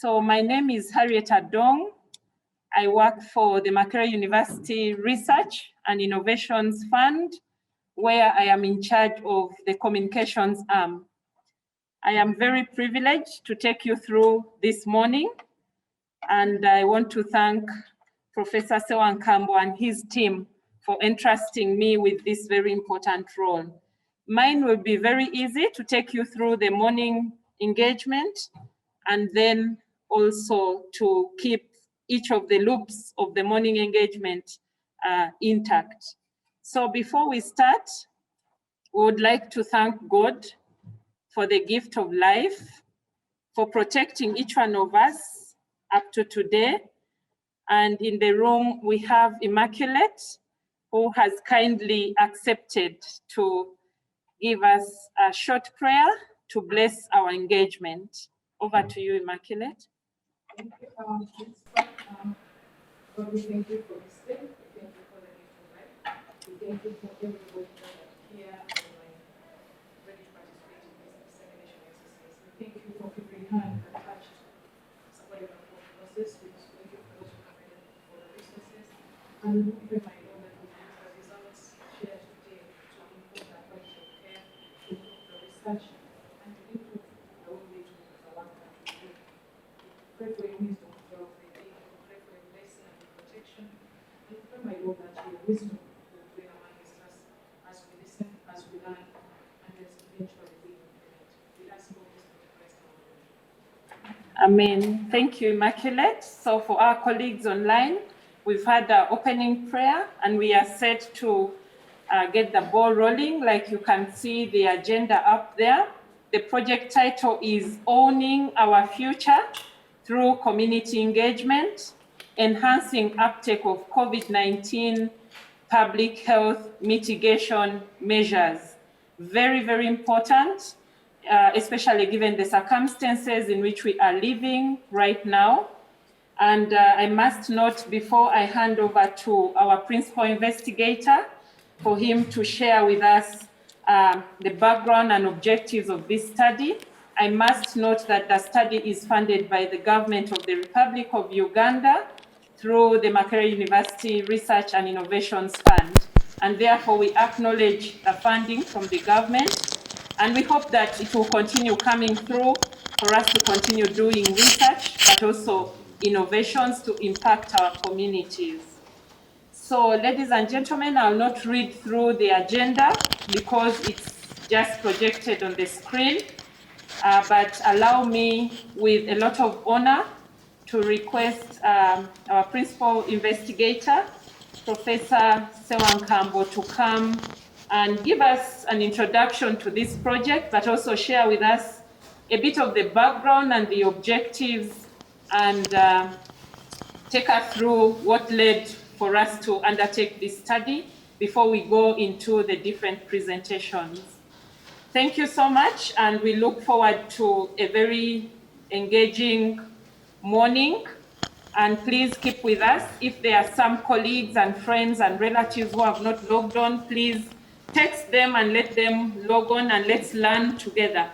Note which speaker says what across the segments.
Speaker 1: So my name is Harriet Adong. I work for the Makerere University Research and Innovations Fund, where I am in charge of the communications arm. I am very privileged to take you through this morning, and I want to thank Professor Sewankambo and his team for entrusting me with this very important role. Mine will be very easy to take you through the morning engagement and then also to keep each of the loops of the morning engagement intact. So before we start, we would like to thank God for the gift of life, for protecting each one of us up to today. And in the room, we have Immaculate, who has kindly accepted to give us a short prayer to bless our engagement. Over to you, Immaculate.
Speaker 2: Thank you. God, we thank you for this day. We thank you for the gift of life. We thank you for everybody that here online ready to participate in this dissemination exercise. We thank you for every hand that touched somebody from the process. We just thank you for those who provided for the resources. And we pray, my Lord, that we use the results shared today to improve the quality of care, to improve the research, and to improve the way to move the work that we do. We pray for your wisdom throughout the day. We pray for your blessing and your protection. And we pray, my Lord, that your wisdom will dwell amongst us as we listen, as we learn, and as eventually we implement. We ask all this for Christ our Lord.
Speaker 1: Amen. Thank you, Immaculate. So for our colleagues online, we've had our opening prayer and we are set to get the ball rolling. Like you can see the agenda up there. The project title is Owning Our Future Through Community Engagement, Enhancing Uptake of COVID-19 Public Health Mitigation Measures. Very, very important, especially given the circumstances in which we are living right now. And I must note before I hand over to our principal investigator for him to share with us the background and objectives of this study, I must note that the study is funded by the government of the Republic of Uganda through the Makerere University Research and Innovations Fund. And therefore we acknowledge the funding from the government, and we hope that it will continue coming through for us to continue doing research, but also innovations to impact our communities. So, ladies and gentlemen, I'll not read through the agenda because it's just projected on the screen, but allow me, with a lot of honor, to request our principal investigator, Professor Sewankambo, to come and give us an introduction to this project, but also share with us a bit of the background and the objectives, and take us through what led for us to undertake this study before we go into the different presentations. Thank you so much, and we look forward to a very engaging morning. And please keep with us. If there are some colleagues and friends and relatives who have not logged on, please text them and let them log on, and let's learn together.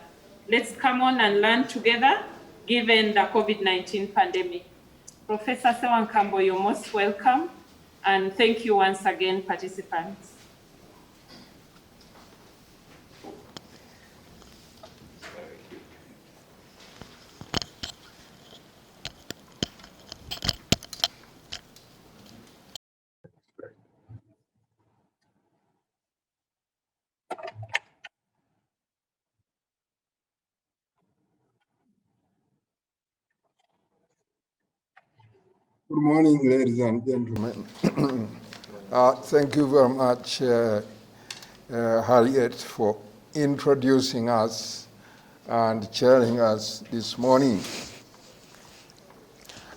Speaker 1: Let's come on and learn together, given the COVID-19 pandemic. Professor Sewankambo, you're most welcome. And thank you once again, participants.
Speaker 3: Good morning, ladies and gentlemen. Thank you very much, Harriet, for introducing us and chairing us this morning.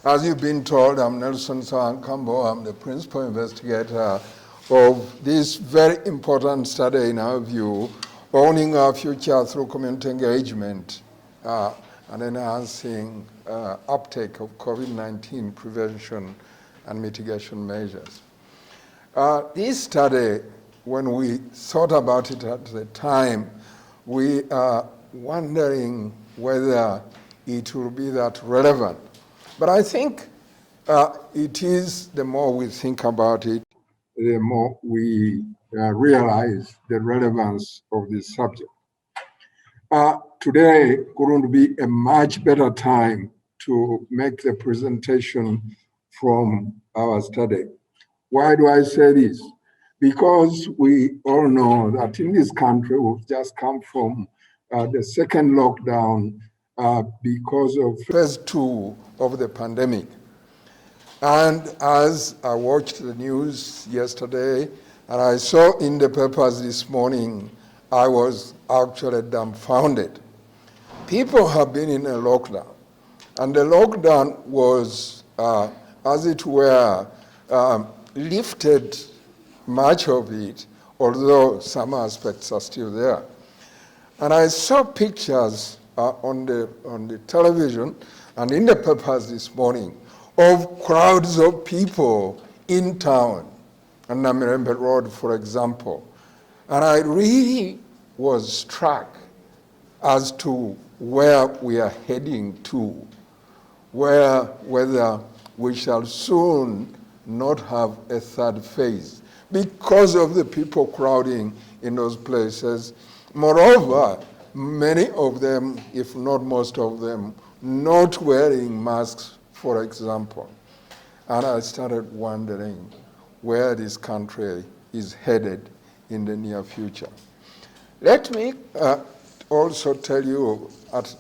Speaker 3: As you've been told, I'm Nelson Sewankambo. I'm the principal investigator of this very important study, in our view, Owning Our Future Through Community Engagement and Enhancing Uptake of COVID-19 Prevention and Mitigation Measures. This study, when we thought about it at the time, we are wondering whether it will be that relevant. But I think it is, the more we think about it, the more we realize the relevance of this subject. Today couldn't be a much better time to make the presentation from our study. Why do I say this? Because we all know that in this country, we've just come from the second lockdown because of phase 2 of the pandemic. And as I watched the news yesterday, and I saw in the papers this morning, I was actually dumbfounded. People have been in a lockdown, and the lockdown was, as it were, lifted much of it, although some aspects are still there. And I saw pictures on the television and in the papers this morning of crowds of people in town, on Namirembe Road, for example. And I really was struck as to where we are heading to, whether we shall soon not have a third phase because of the people crowding in those places. Moreover, many of them, if not most of them, not wearing masks, for example. And I started wondering where this country is headed in the near future. Let me also tell you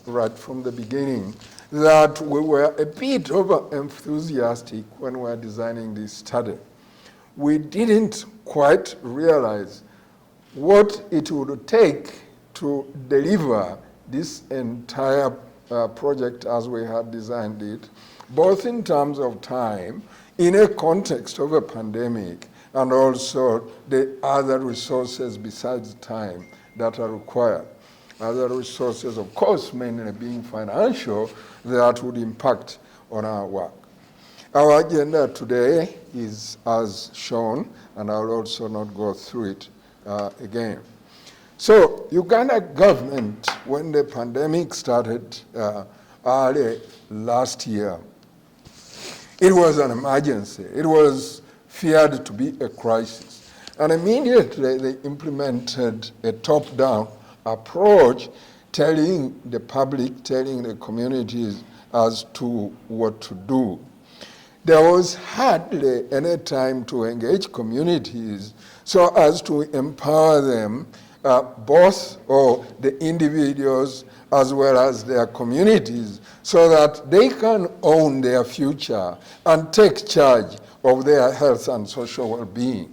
Speaker 3: right from the beginning that we were a bit over-enthusiastic when we were designing this study. We didn't quite realize what it would take to deliver this entire project as we had designed it, both in terms of time, in a context of a pandemic, and also the other resources besides time that are required. Other resources, of course, mainly being financial, that would impact on our work. Our agenda today is as shown, and I'll also not go through it again. So, Uganda government, when the pandemic started early last year, it was an emergency. It was feared to be a crisis. And immediately they implemented a top-down approach, telling the public, telling the communities as to what to do. There was hardly any time to engage communities so as to empower them, both or the individuals as well as their communities, so that they can own their future and take charge of their health and social well-being.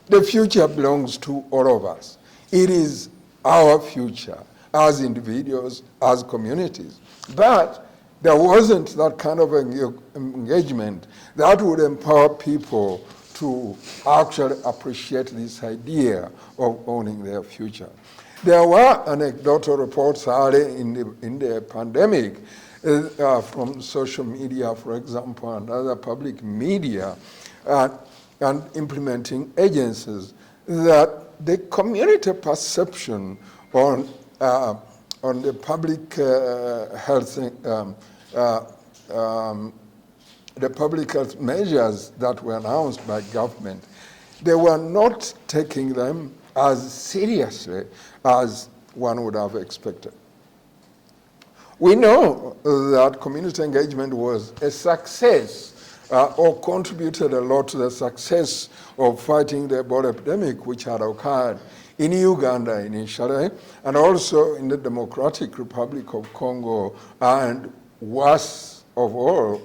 Speaker 3: The future belongs to all of us. It is our future as individuals, as communities. But there wasn't that kind of engagement that would empower people to actually appreciate this idea of owning their future. There were anecdotal reports early in the pandemic from social media, for example, and other public media, and implementing agencies, that the community perception on the public health, the public health measures that were announced by government, they were not taking them as seriously as one would have expected. We know that community engagement was a success or contributed a lot to the success of fighting the Ebola epidemic, which had occurred in Uganda initially, and also in the Democratic Republic of Congo, and worst of all,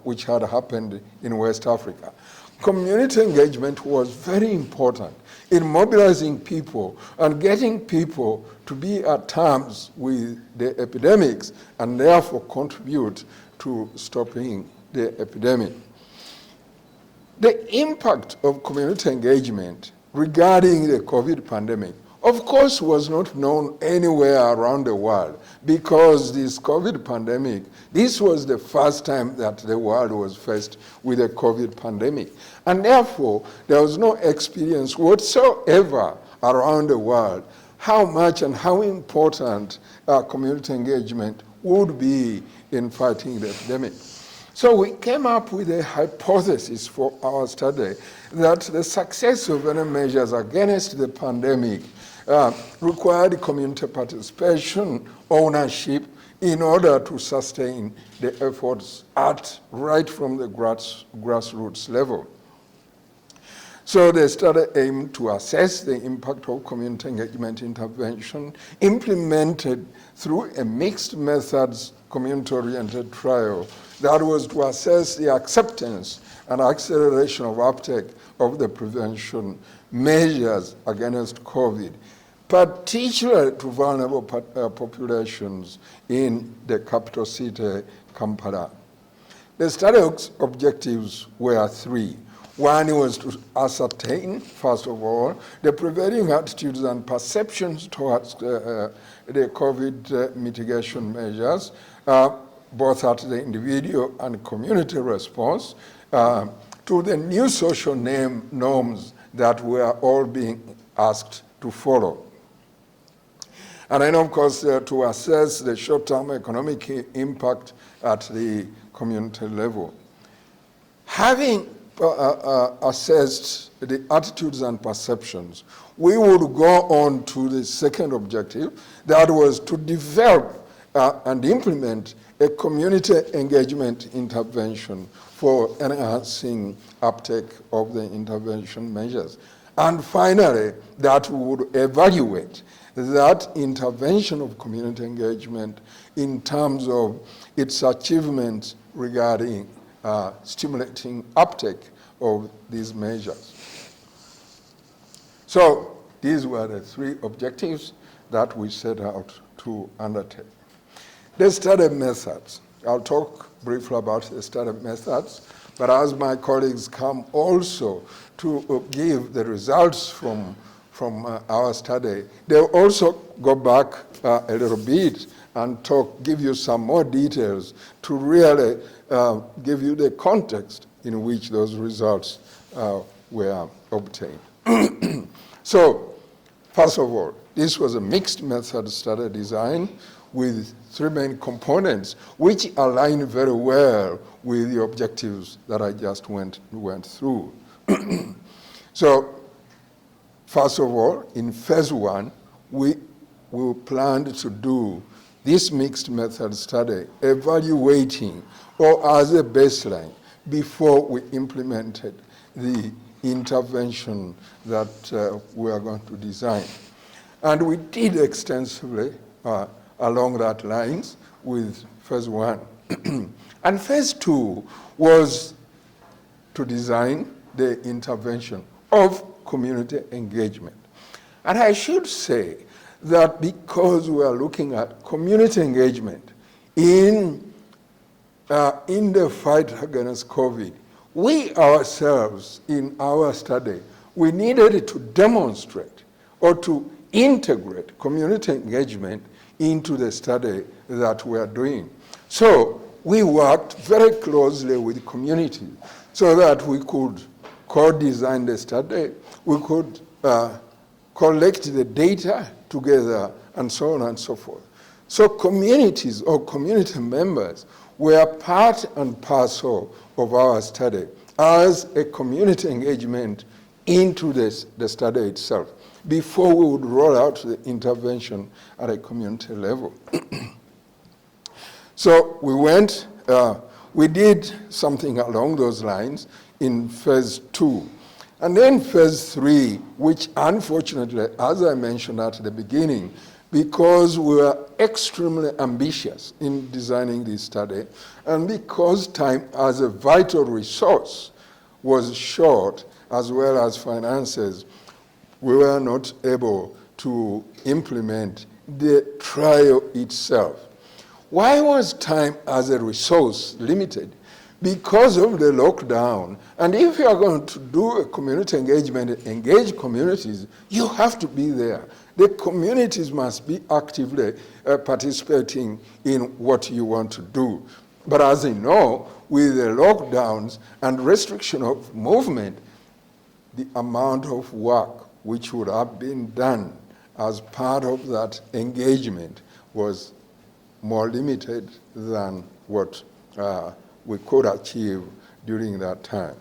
Speaker 3: which had happened in West Africa. Community engagement was very important in mobilizing people and getting people to be at terms with the epidemics and therefore contribute to stopping the epidemic. The impact of community engagement regarding the COVID pandemic, of course, was not known anywhere around the world, because this COVID pandemic, this was the first time that the world was faced with a COVID pandemic. And therefore, there was no experience whatsoever around the world how much and how important community engagement would be in fighting the epidemic. So we came up with a hypothesis for our study that the success of any measures against the pandemic required community participation, ownership, in order to sustain the efforts right from the grassroots level. So the study aimed to assess the impact of community engagement intervention implemented through a mixed methods community-oriented trial that was to assess the acceptance and acceleration of uptake of the prevention measures against COVID, particularly to vulnerable populations in the capital city, Kampala. The study objectives were three. One was to ascertain, first of all, the prevailing attitudes and perceptions towards the COVID mitigation measures, both at the individual and community response, to the new social norms that we are all being asked to follow. And then, of course, to assess the short-term economic impact at the community level. Having assessed the attitudes and perceptions, we would go on to the second objective, that was to develop and implement a community engagement intervention for enhancing uptake of the intervention measures. And finally, that we would evaluate that intervention of community engagement in terms of its achievements regarding stimulating uptake of these measures. So these were the three objectives that we set out to undertake. The study methods. I'll talk briefly about the study methods, but as my colleagues come also to give the results from our study, they'll also go back a little bit and give you some more details to really give you the context in which those results were obtained. So, first of all, this was a mixed method study design with three main components, which align very well with the objectives that I just went through. So, first of all, in phase one, we planned to do this mixed method study evaluating or as a baseline before we implemented the intervention that we are going to design. And we did extensively along that lines with phase one. And phase two was to design the intervention of community engagement. And I should say that because we are looking at community engagement in the fight against COVID, we ourselves in our study, we needed to demonstrate or to integrate community engagement into the study that we are doing. So we worked very closely with community so that we could co-design the study, we could collect the data together, and so on and so forth. So communities or community members were part and parcel of our study as a community engagement into the study itself before we would roll out the intervention at a community level. So we did something along those lines in phase two. And then phase three, which unfortunately, as I mentioned at the beginning, because we were extremely ambitious in designing this study, and because time as a vital resource was short, as well as finances, we were not able to implement the trial itself. Why was time as a resource limited? Because of the lockdown. And if you are going to do a community engagement, engage communities, you have to be there. The communities must be actively participating in what you want to do. But as you know, with the lockdowns and restriction of movement, the amount of work which would have been done as part of that engagement was more limited than what we could achieve during that time.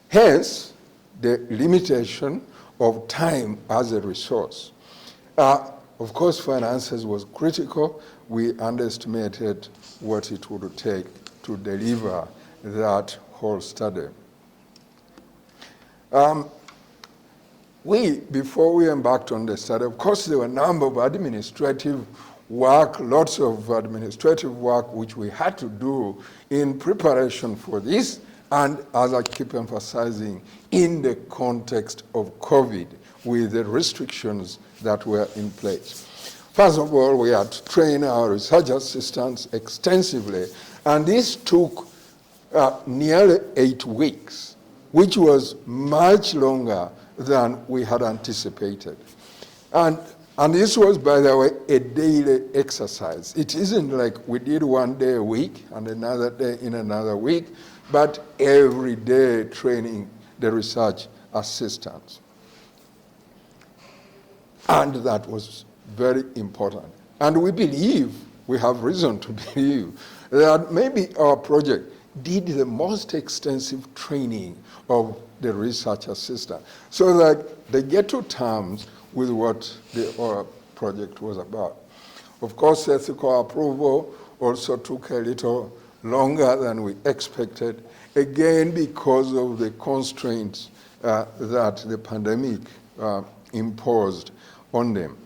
Speaker 3: Hence, the limitation of time as a resource. Of course, finances was critical. We underestimated what it would take to deliver that whole study. Before we embarked on the study, of course, there were a number of administrative work, lots of administrative work which we had to do in preparation for this, and as I keep emphasizing, in the context of COVID, with the restrictions that were in place. First of all, we had to train our research assistants extensively, and this took nearly 8 weeks, which was much longer than we had anticipated. And this was, by the way, a daily exercise. It isn't like we did one day a week and another day in another week, but every day training the research assistants. And that was very important. And we believe, we have reason to believe, that maybe our project did the most extensive training of the research assistant, so that they get to terms with what the project was about. Of course, ethical approval also took a little longer than we expected, again because of the constraints that the pandemic imposed on them.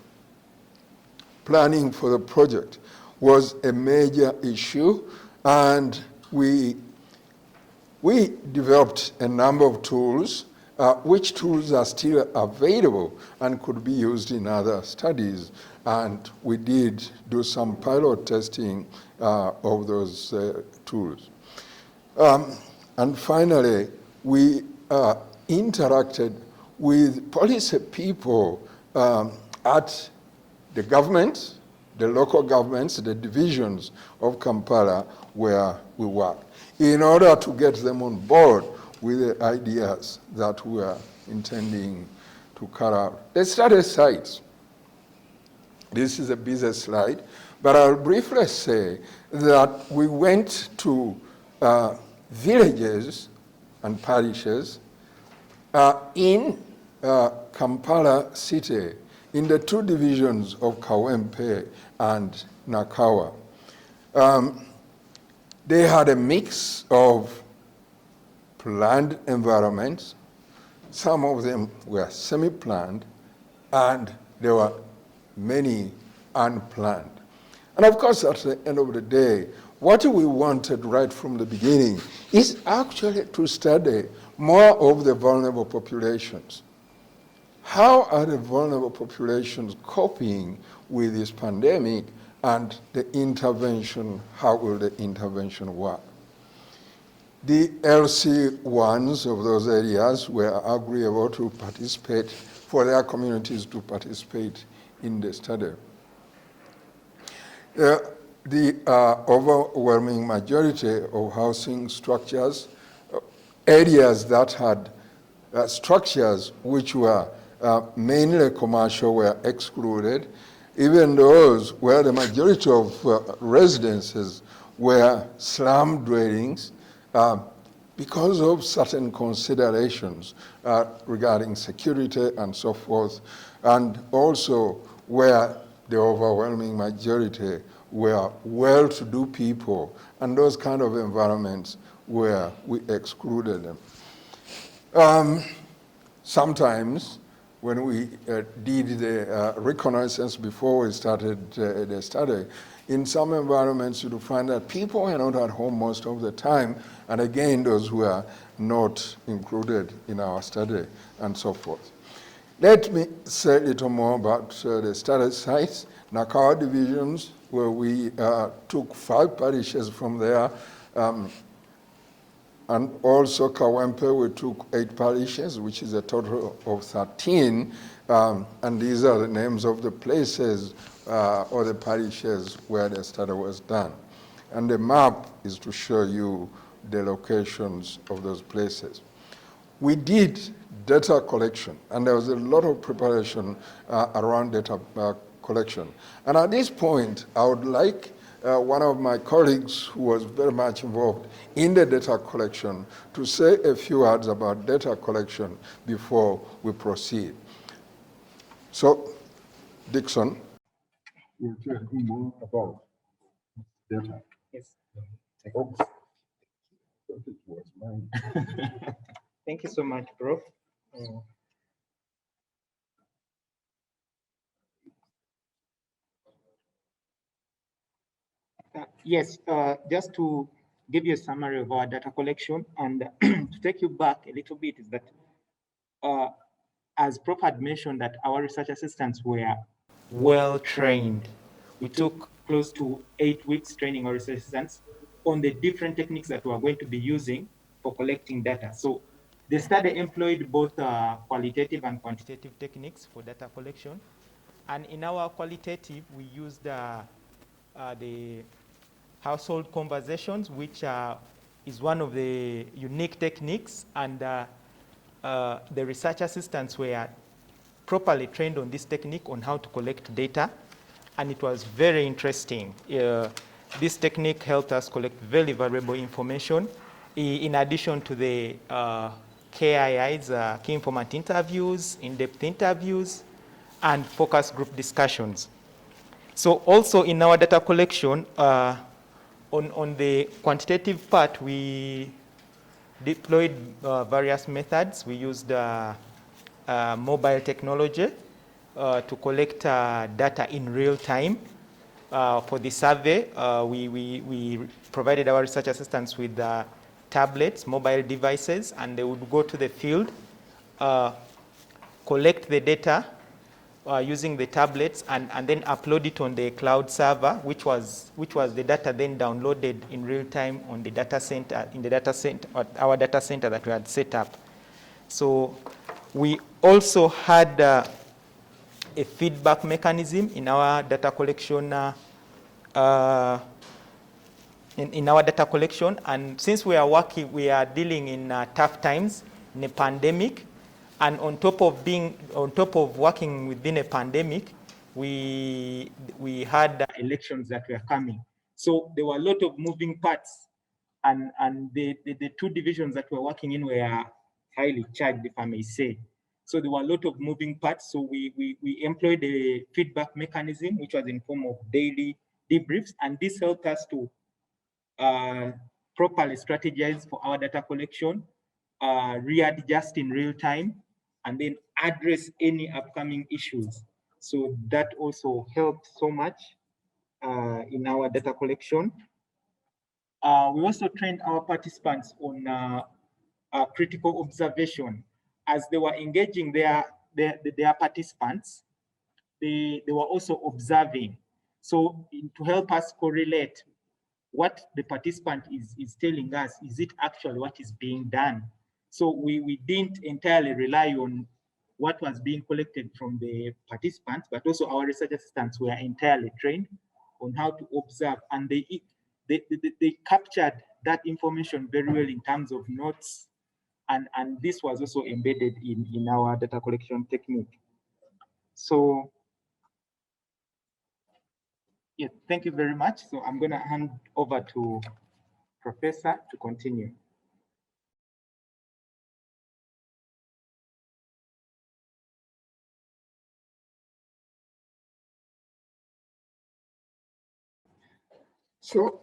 Speaker 3: Planning for the project was a major issue, and we developed a number of tools, which tools are still available and could be used in other studies. And we did do some pilot testing of those tools. And finally, we interacted with policy people at the government, the local governments, the divisions of Kampala where we work, in order to get them on board with the ideas that we are intending to carry out. Let's start at sites. This is a busy slide, but I'll briefly say that we went to villages and parishes in Kampala city, in the 2 divisions of Kawempe and Nakawa. They had a mix of planned environments. Some of them were semi-planned, and there were many unplanned. And of course, at the end of the day, what we wanted right from the beginning is actually to study more of the vulnerable populations. How are the vulnerable populations coping with this pandemic, and the intervention, how will the intervention work? The LC1s of those areas were agreeable to participate, for their communities to participate in the study. The overwhelming majority of housing structures, areas that had structures which were mainly commercial, were excluded. Even those where the majority of residences were slum dwellings, because of certain considerations regarding security and so forth, and also where the overwhelming majority were well-to-do people, and those kind of environments where we excluded them. Sometimes, when we did the reconnaissance before we started the study, in some environments you find that people are not at home most of the time, and again, those who are not included in our study, and so forth. Let me say a little more about the study sites. Nakawa divisions, where we took 5 parishes from there, and also Kawempe, we took 8 parishes, which is a total of 13, and these are the names of the places or the parishes where the study was done. And the map is to show you the locations of those places. We did data collection, and there was a lot of preparation around data collection. And at this point, I would like one of my colleagues who was very much involved in the data collection to say a few words about data collection before we proceed. So, Dixon will tell you more about data.
Speaker 4: Yes.
Speaker 3: Oh, it was mine.
Speaker 4: Thank you so much, Prof. Yes, just to give you a summary of our data collection and to take you back a little bit is that as Prof had mentioned that our research assistants were well trained. We took close to 8 weeks training our research assistants on the different techniques that we are going to be using for collecting data. So the study employed both qualitative and quantitative techniques for data collection. And in our qualitative, we used the household conversations, which is one of the unique techniques, and the research assistants were properly trained on this technique on how to collect data, and it was very interesting. This technique helped us collect very valuable information in addition to the KIIs, key informant interviews, in-depth interviews, and focus group discussions. So also in our data collection, on the quantitative part, we deployed various methods. We used mobile technology to collect data in real time. For the survey, we provided our research assistants with tablets, mobile devices, and they would go to the field, collect the data using the tablets, and then upload it on the cloud server, which was the data then downloaded in real time on the data center, our data center that we had set up. So we also had a feedback mechanism in our data collection. In our data collection, and since we are dealing in tough times, in a pandemic, and on top of working within a pandemic, we had elections that were coming. So there were a lot of moving parts, and the two divisions that we're working in were highly charged, if I may say. So there were a lot of moving parts. So we employed a feedback mechanism, which was in form of daily debriefs, and this helped us to properly strategize for our data collection, readjust in real time, and then address any upcoming issues. So that also helped so much in our data collection. We also trained our participants on critical observation. As they were engaging their participants, they were also observing. So to help us correlate what the participant is telling us, is it actually what is being done? So we didn't entirely rely on what was being collected from the participants, but also our research assistants were entirely trained on how to observe, and they captured that information very well in terms of notes, and this was also embedded in our data collection technique. So yeah, thank you very much. So I'm going to hand over to Professor to continue.
Speaker 3: So,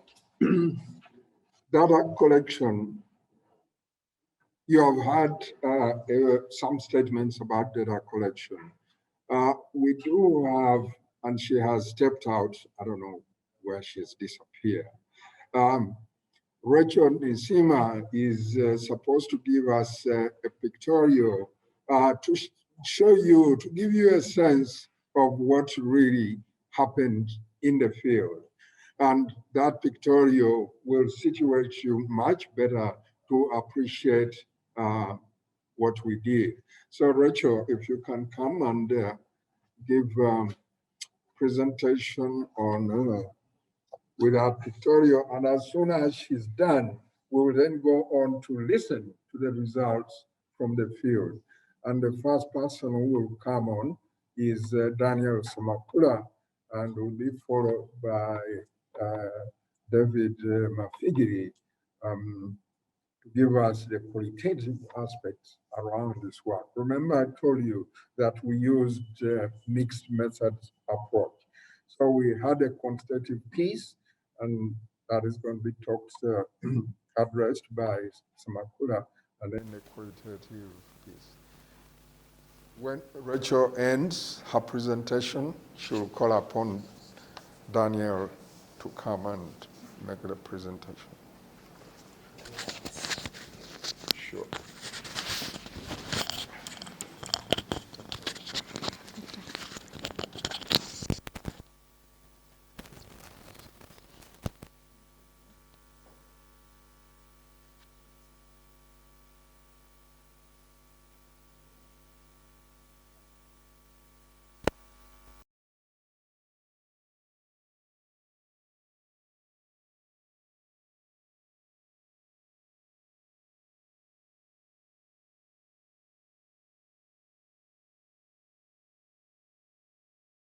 Speaker 3: data collection, you have had some statements about data collection. We do have, and she has stepped out, I don't know where she's disappeared. Rachel Nisima is supposed to give us a pictorial to show you, to give you a sense of what really happened in the field. And that pictorial will situate you much better to appreciate what we did. So Rachel, if you can come and give presentation on with our pictorial, and as soon as she's done, we will then go on to listen to the results from the field. And the first person who will come on is Daniel Samakula, and will be followed by David Mafigiri, to give us the qualitative aspects around this work. Remember, I told you that we used mixed methods approach. So we had a quantitative piece, and that is going to be talked, addressed by Samakula, and then the qualitative piece. When Rachel ends her presentation, she will call upon Daniel to come and make the presentation. Sure.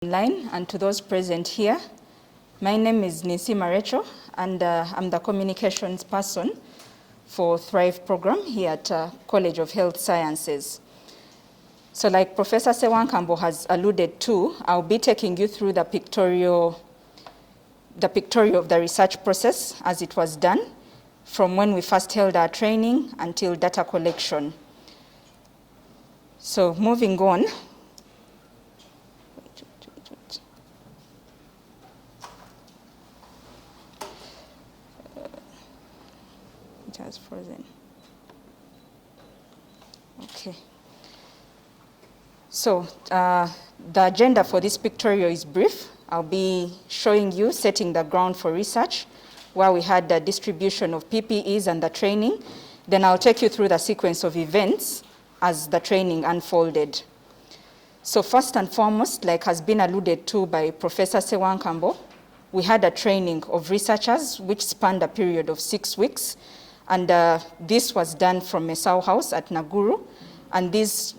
Speaker 5: Online and to those present here, my name is Nisima Rachel, and I'm the communications person for Thrive program here at College of Health Sciences. So like Professor Sewankambo has alluded to, I'll be taking you through the pictorial of the research process as it was done from when we first held our training until data collection. So moving on. It has frozen. Okay. So the agenda for this pictorial is brief. I'll be showing you setting the ground for research, where we had the distribution of PPEs and the training. Then I'll take you through the sequence of events as the training unfolded. So first and foremost, like has been alluded to by Professor Sewankambo, we had a training of researchers which spanned a period of 6 weeks. And this was done from Mesau House at Naguru. And these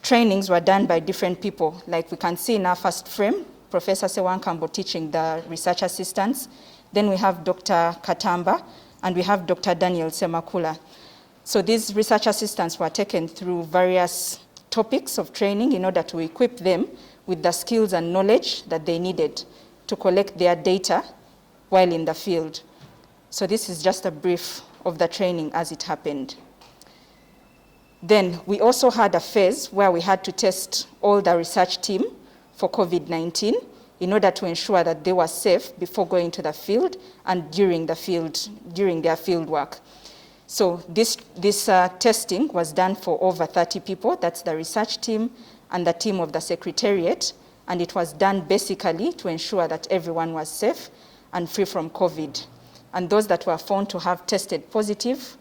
Speaker 5: trainings were done by different people. Like we can see in our first frame, Professor Sewankambo teaching the research assistants. Then we have Dr. Katamba, and we have Dr. Daniel Semakula. So these research assistants were taken through various topics of training in order to equip them with the skills and knowledge that they needed to collect their data while in the field. So this is just a brief of the training as it happened. Then we also had a phase where we had to test all the research team for COVID-19 in order to ensure that they were safe before going to the field and during their field work. So this testing was done for over 30 people. That's the research team and the team of the Secretariat. And it was done basically to ensure that everyone was safe and free from COVID. And those that were found to have tested positive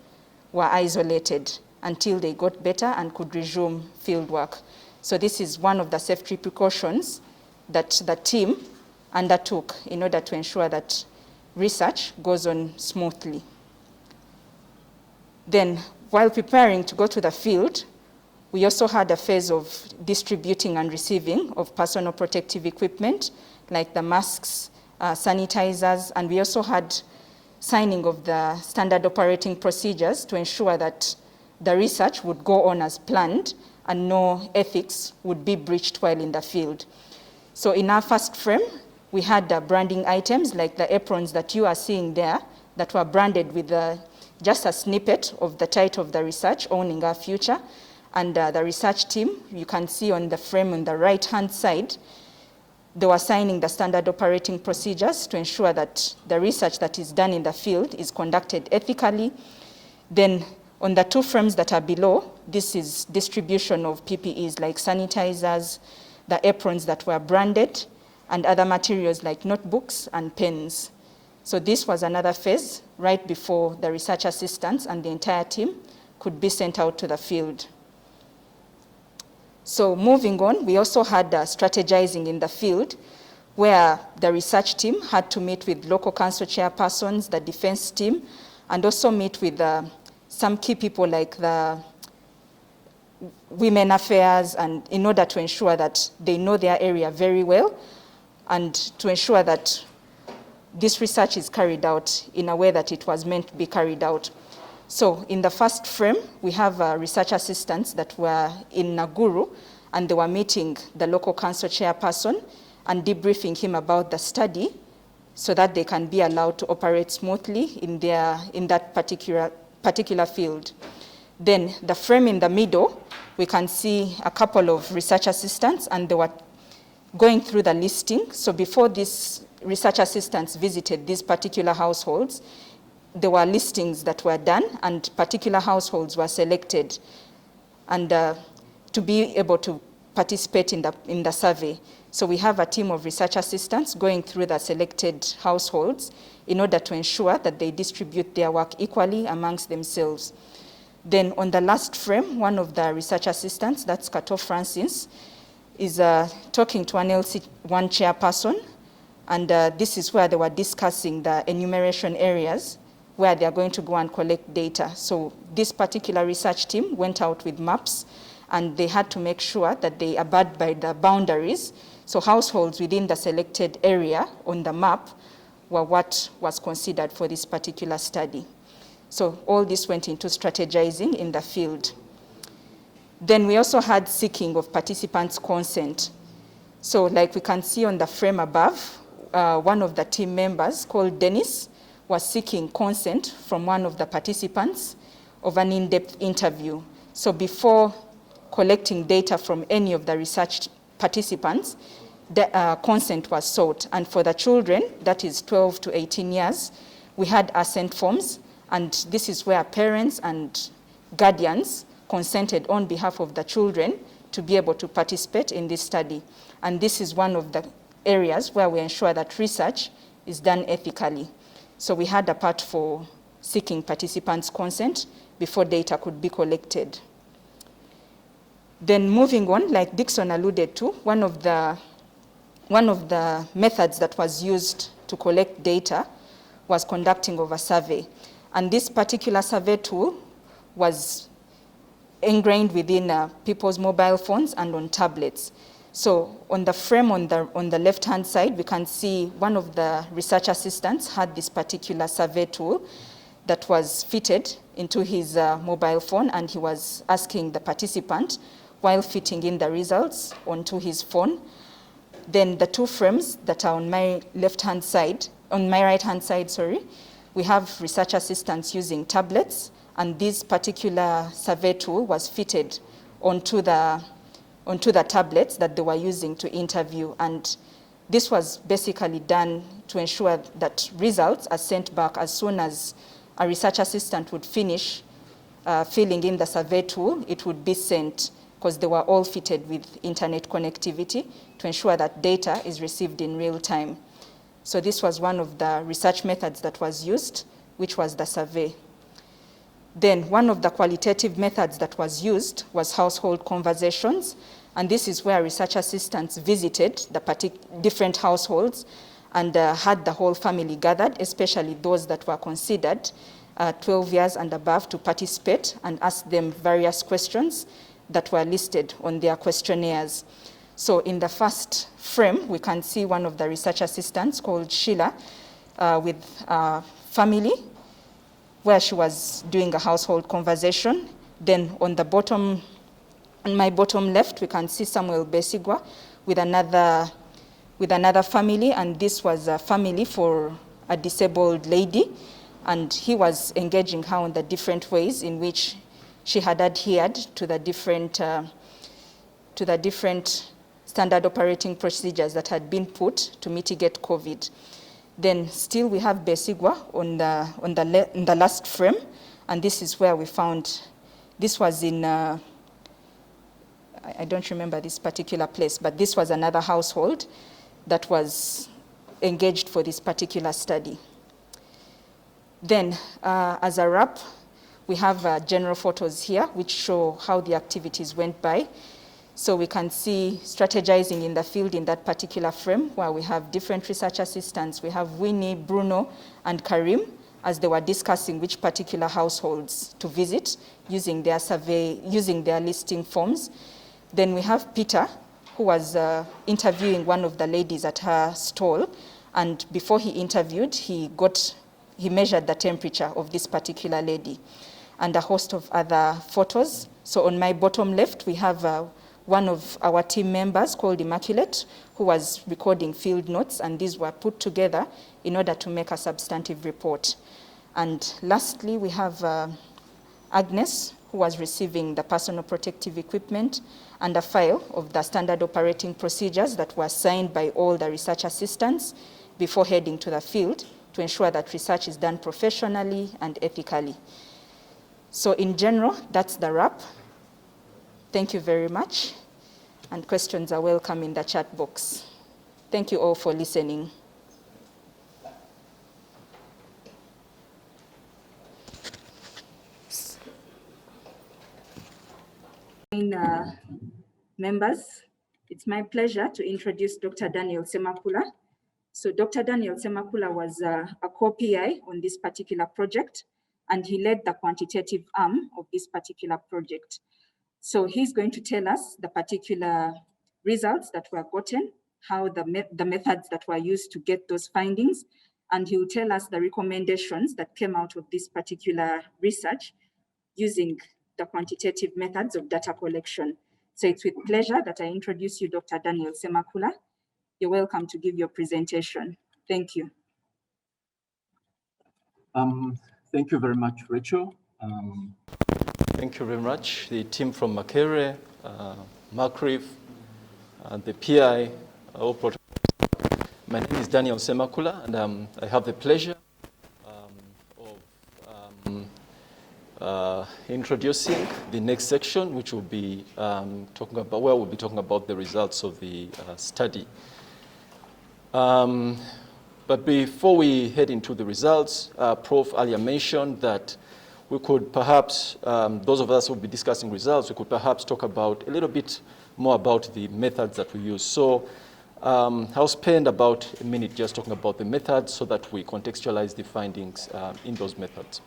Speaker 5: were isolated until they got better and could resume field work. So this is one of the safety precautions that the team undertook in order to ensure that research goes on smoothly. Then, while preparing to go to the field, we also had a phase of distributing and receiving of personal protective equipment, like the masks, sanitizers, and we also had signing of the standard operating procedures to ensure that the research would go on as planned and no ethics would be breached while in the field. So in our first frame, we had the branding items like the aprons that you are seeing there that were branded with just a snippet of the title of the research, Owning Our Future. And the research team, you can see on the frame on the right-hand side, they were signing the standard operating procedures to ensure that the research that is done in the field is conducted ethically. Then on the two frames that are below, this is distribution of PPEs like sanitizers, the aprons that were branded, and other materials like notebooks and pens. So this was another phase right before the research assistants and the entire team could be sent out to the field. So moving on, we also had strategizing in the field where the research team had to meet with local council chairpersons, the defense team, and also meet with some key people like the women affairs, and in order to ensure that they know their area very well and to ensure that this research is carried out in a way that it was meant to be carried out. So in the first frame, we have research assistants that were in Nakuru, and they were meeting the local council chairperson and debriefing him about the study so that they can be allowed to operate smoothly in that particular field. Then the frame in the middle, we can see a couple of research assistants, and they were going through the listing. So before these research assistants visited these particular households, there were listings that were done, and particular households were selected and to be able to participate in the survey. So we have a team of research assistants going through the selected households in order to ensure that they distribute their work equally amongst themselves. Then on the last frame, one of the research assistants, that's Kato Francis, is talking to an LC1 chairperson, and this is where they were discussing the enumeration areas where they are going to go and collect data. So this particular research team went out with maps, and they had to make sure that they abide by the boundaries. So households within the selected area on the map were what was considered for this particular study. So all this went into strategizing in the field. Then we also had seeking of participants' consent. So like we can see on the frame above, one of the team members called Dennis was seeking consent from one of the participants of an in-depth interview. So before collecting data from any of the research participants, the consent was sought. And for the children, that is 12 to 18 years, we had assent forms, and this is where parents and guardians consented on behalf of the children to be able to participate in this study. And this is one of the areas where we ensure that research is done ethically. So we had a part for seeking participants' consent before data could be collected. Then moving on, like Dixon alluded to, one of the methods that was used to collect data was conducting of a survey. And this particular survey tool was ingrained within people's mobile phones and on tablets. So on the frame on the left-hand side, we can see one of the research assistants had this particular survey tool that was fitted into his mobile phone, and he was asking the participant while fitting in the results onto his phone. Then the two frames that are on my right-hand side, we have research assistants using tablets, and this particular survey tool was fitted onto the tablets that they were using to interview. And this was basically done to ensure that results are sent back as soon as a research assistant would finish filling in the survey tool. It would be sent, because they were all fitted with internet connectivity, to ensure that data is received in real time. So this was one of the research methods that was used, which was the survey. Then one of the qualitative methods that was used was household conversations, and this is where research assistants visited the different households and had the whole family gathered, especially those that were considered 12 years and above, to participate and ask them various questions that were listed on their questionnaires. So in the first frame, we can see one of the research assistants called Sheila with a family, where she was doing a household conversation. Then on my bottom left, we can see Samuel Besigwa with another family, and this was a family for a disabled lady, and he was engaging her on the different ways in which she had adhered to the different standard operating procedures that had been put to mitigate COVID. Then still we have Besigwa on the last frame, and this is where we found, this was in, I don't remember this particular place, but this was another household that was engaged for this particular study. Then as a wrap, we have general photos here which show how the activities went by. So we can see strategizing in the field in that particular frame, where we have different research assistants. We have Winnie, Bruno, and Karim as they were discussing which particular households to visit using their survey, using their listing forms. Then we have Peter, who was interviewing one of the ladies at her stall, and before he interviewed, he measured the temperature of this particular lady, and a host of other photos. So on my bottom left, we have one of our team members called Immaculate, who was recording field notes, and these were put together in order to make a substantive report. And lastly, we have Agnes, who was receiving the personal protective equipment and a file of the standard operating procedures that were signed by all the research assistants before heading to the field to ensure that research is done professionally and ethically. So in general, that's the wrap. Thank you very much, and questions are welcome in the chat box. Thank you all for listening. Members, it's my pleasure to introduce Dr. Daniel Semakula. So Dr. Daniel Semakula was a co-PI on this particular project, and he led the quantitative arm of this particular project. So he's going to tell us the particular results that were gotten, how the methods that were used to get those findings, and he will tell us the recommendations that came out of this particular research using the quantitative methods of data collection. So it's with pleasure that I introduce you, Dr. Daniel Semakula. You're welcome to give your presentation. Thank you.
Speaker 6: Thank you very much, Rachel. Thank you very much, the team from Mak-RIF, Mak-RIF, and the PI. My name is Daniel Semakula, and I have the pleasure of introducing the next section, which will be we'll be talking about the results of the study. But before we head into the results, Prof. earlier mentioned that we could perhaps, those of us who will be discussing results, we could perhaps talk about a little bit more about the methods that we use. So I'll spend about a minute just talking about the methods so that we contextualize the findings in those methods.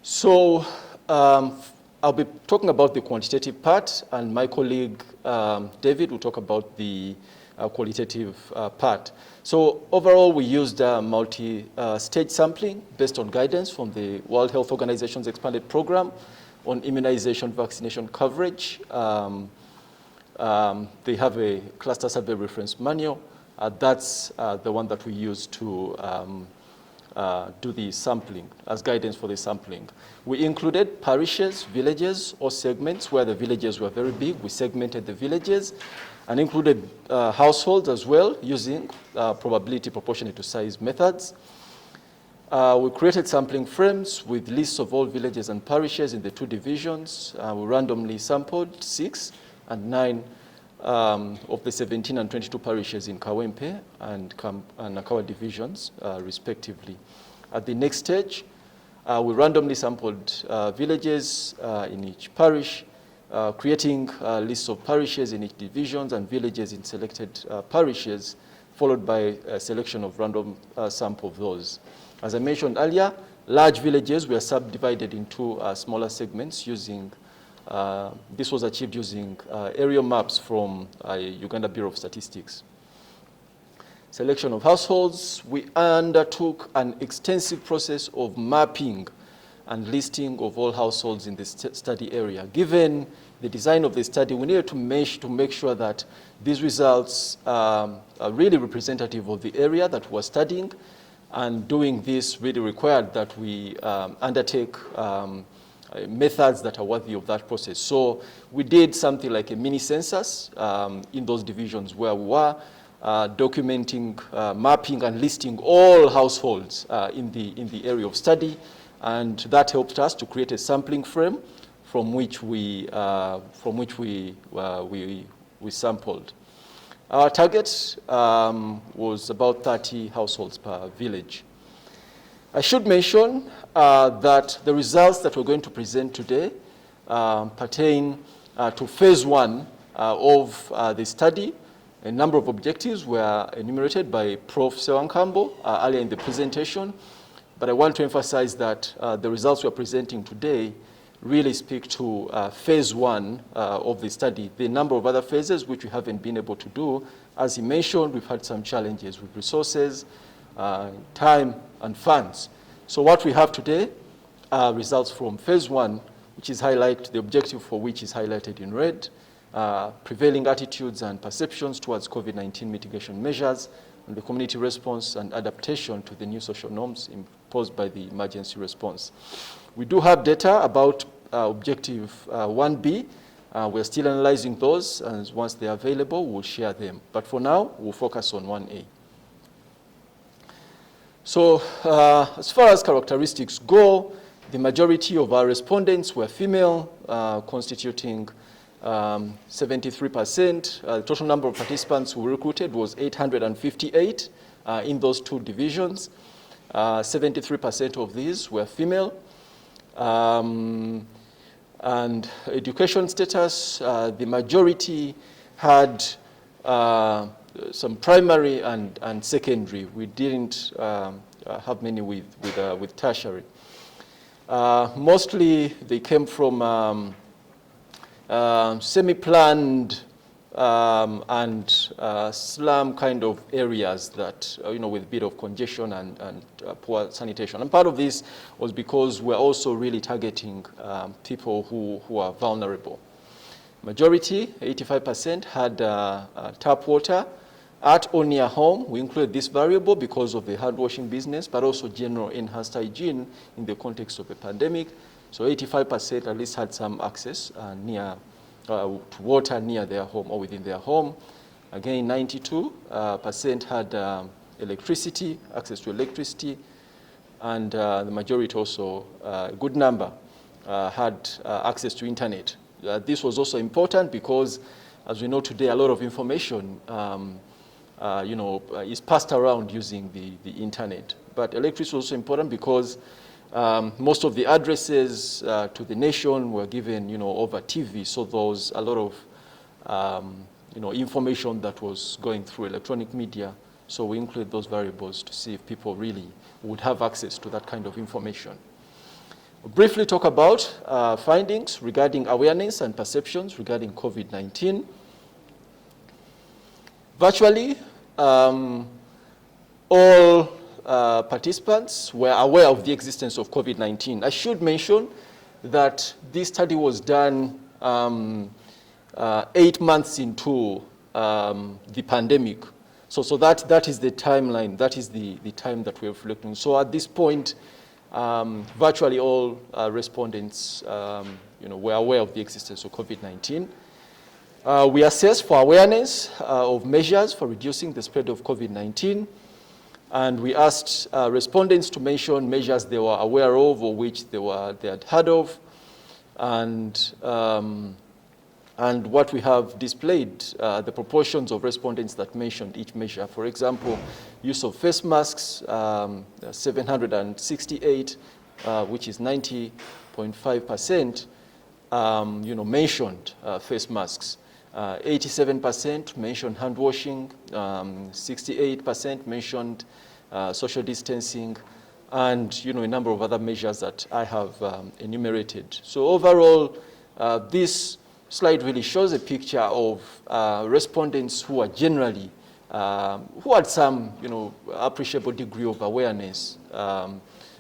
Speaker 6: So I'll be talking about the quantitative part, and my colleague David will talk about the qualitative part. So overall, we used multi-stage sampling based on guidance from the World Health Organization's expanded program on immunization vaccination coverage. They have a cluster survey reference manual. That's the one that we use to do the sampling, as guidance for the sampling. We included parishes, villages, or segments where the villages were very big. We segmented the villages and included households as well, using probability proportionate to size methods. We created sampling frames with lists of all villages and parishes in the two divisions. We randomly sampled 6 and 9 of the 17 and 22 parishes in Kawempe and Nakawa divisions, respectively. At the next stage, we randomly sampled villages in each parish, creating lists of parishes in each divisions and villages in selected parishes, followed by a selection of random sample of those. As I mentioned earlier, large villages were subdivided into smaller segments using this was achieved using aerial maps from Uganda Bureau of Statistics. Selection of households, we undertook an extensive process of mapping and listing of all households in the study area. Given the design of the study, we needed to make sure that these results are really representative of the area that we're studying, and doing this really required that we undertake methods that are worthy of that process. So we did something like a mini census in those divisions where we were documenting, mapping, and listing all households in the area of study, and that helped us to create a sampling frame from which we sampled. Our target was about 30 households per village. I should mention that the results that we're going to present today pertain to phase 1 of the study, A number of objectives were enumerated by Prof. Sewankambo earlier in the presentation, but I want to emphasize that the results we're presenting today really speak to phase 1 of the study. The number of other phases which we haven't been able to do, as he mentioned, we've had some challenges with resources, time, and funds. So what we have today are results from phase 1, which is highlighted, the objective for which is highlighted in red, prevailing attitudes and perceptions towards COVID-19 mitigation measures, and the community response and adaptation to the new social norms imposed by the emergency response. We do have data about objective 1B. We're still analyzing those, and once they're available, we'll share them. But for now, we'll focus on 1A. So as far as characteristics go, the majority of our respondents were female, constituting 73%. The total number of participants who recruited was 858 in those 2 divisions. 73% of these were female. And education status, the majority had some primary and secondary. We didn't have many with tertiary. Mostly they came from semi-planned and slum kind of areas that, with a bit of congestion and poor sanitation. And part of this was because we're also really targeting people who are vulnerable. Majority, 85%, had tap water at or near home. We include this variable because of the handwashing business, but also general enhanced hygiene in the context of a pandemic. So 85% at least had some access to water near their home or within their home. Again, 92% had electricity, access to electricity, and the majority also, a good number, had access to internet. This was also important because, as we know today, a lot of information is passed around using the internet. But electricity was also important because most of the addresses to the nation were given, over TV. So there was a lot of, information that was going through electronic media. So we include those variables to see if people really would have access to that kind of information. We'll briefly talk about findings regarding awareness and perceptions regarding COVID-19. Virtually, all participants were aware of the existence of COVID-19. I should mention that this study was done 8 months into the pandemic. So that is the timeline, that is the time that we're reflecting. So at this point, virtually all respondents were aware of the existence of COVID-19. We assessed for awareness of measures for reducing the spread of COVID-19. And we asked respondents to mention measures they were aware of or which they had heard of, and what we have displayed, the proportions of respondents that mentioned each measure. For example, use of face masks, 768, which is 90.5%, mentioned face masks. 87% mentioned hand washing, 68% mentioned social distancing, and a number of other measures that I have enumerated. So overall, this slide really shows a picture of respondents who are generally, who had some appreciable degree of awareness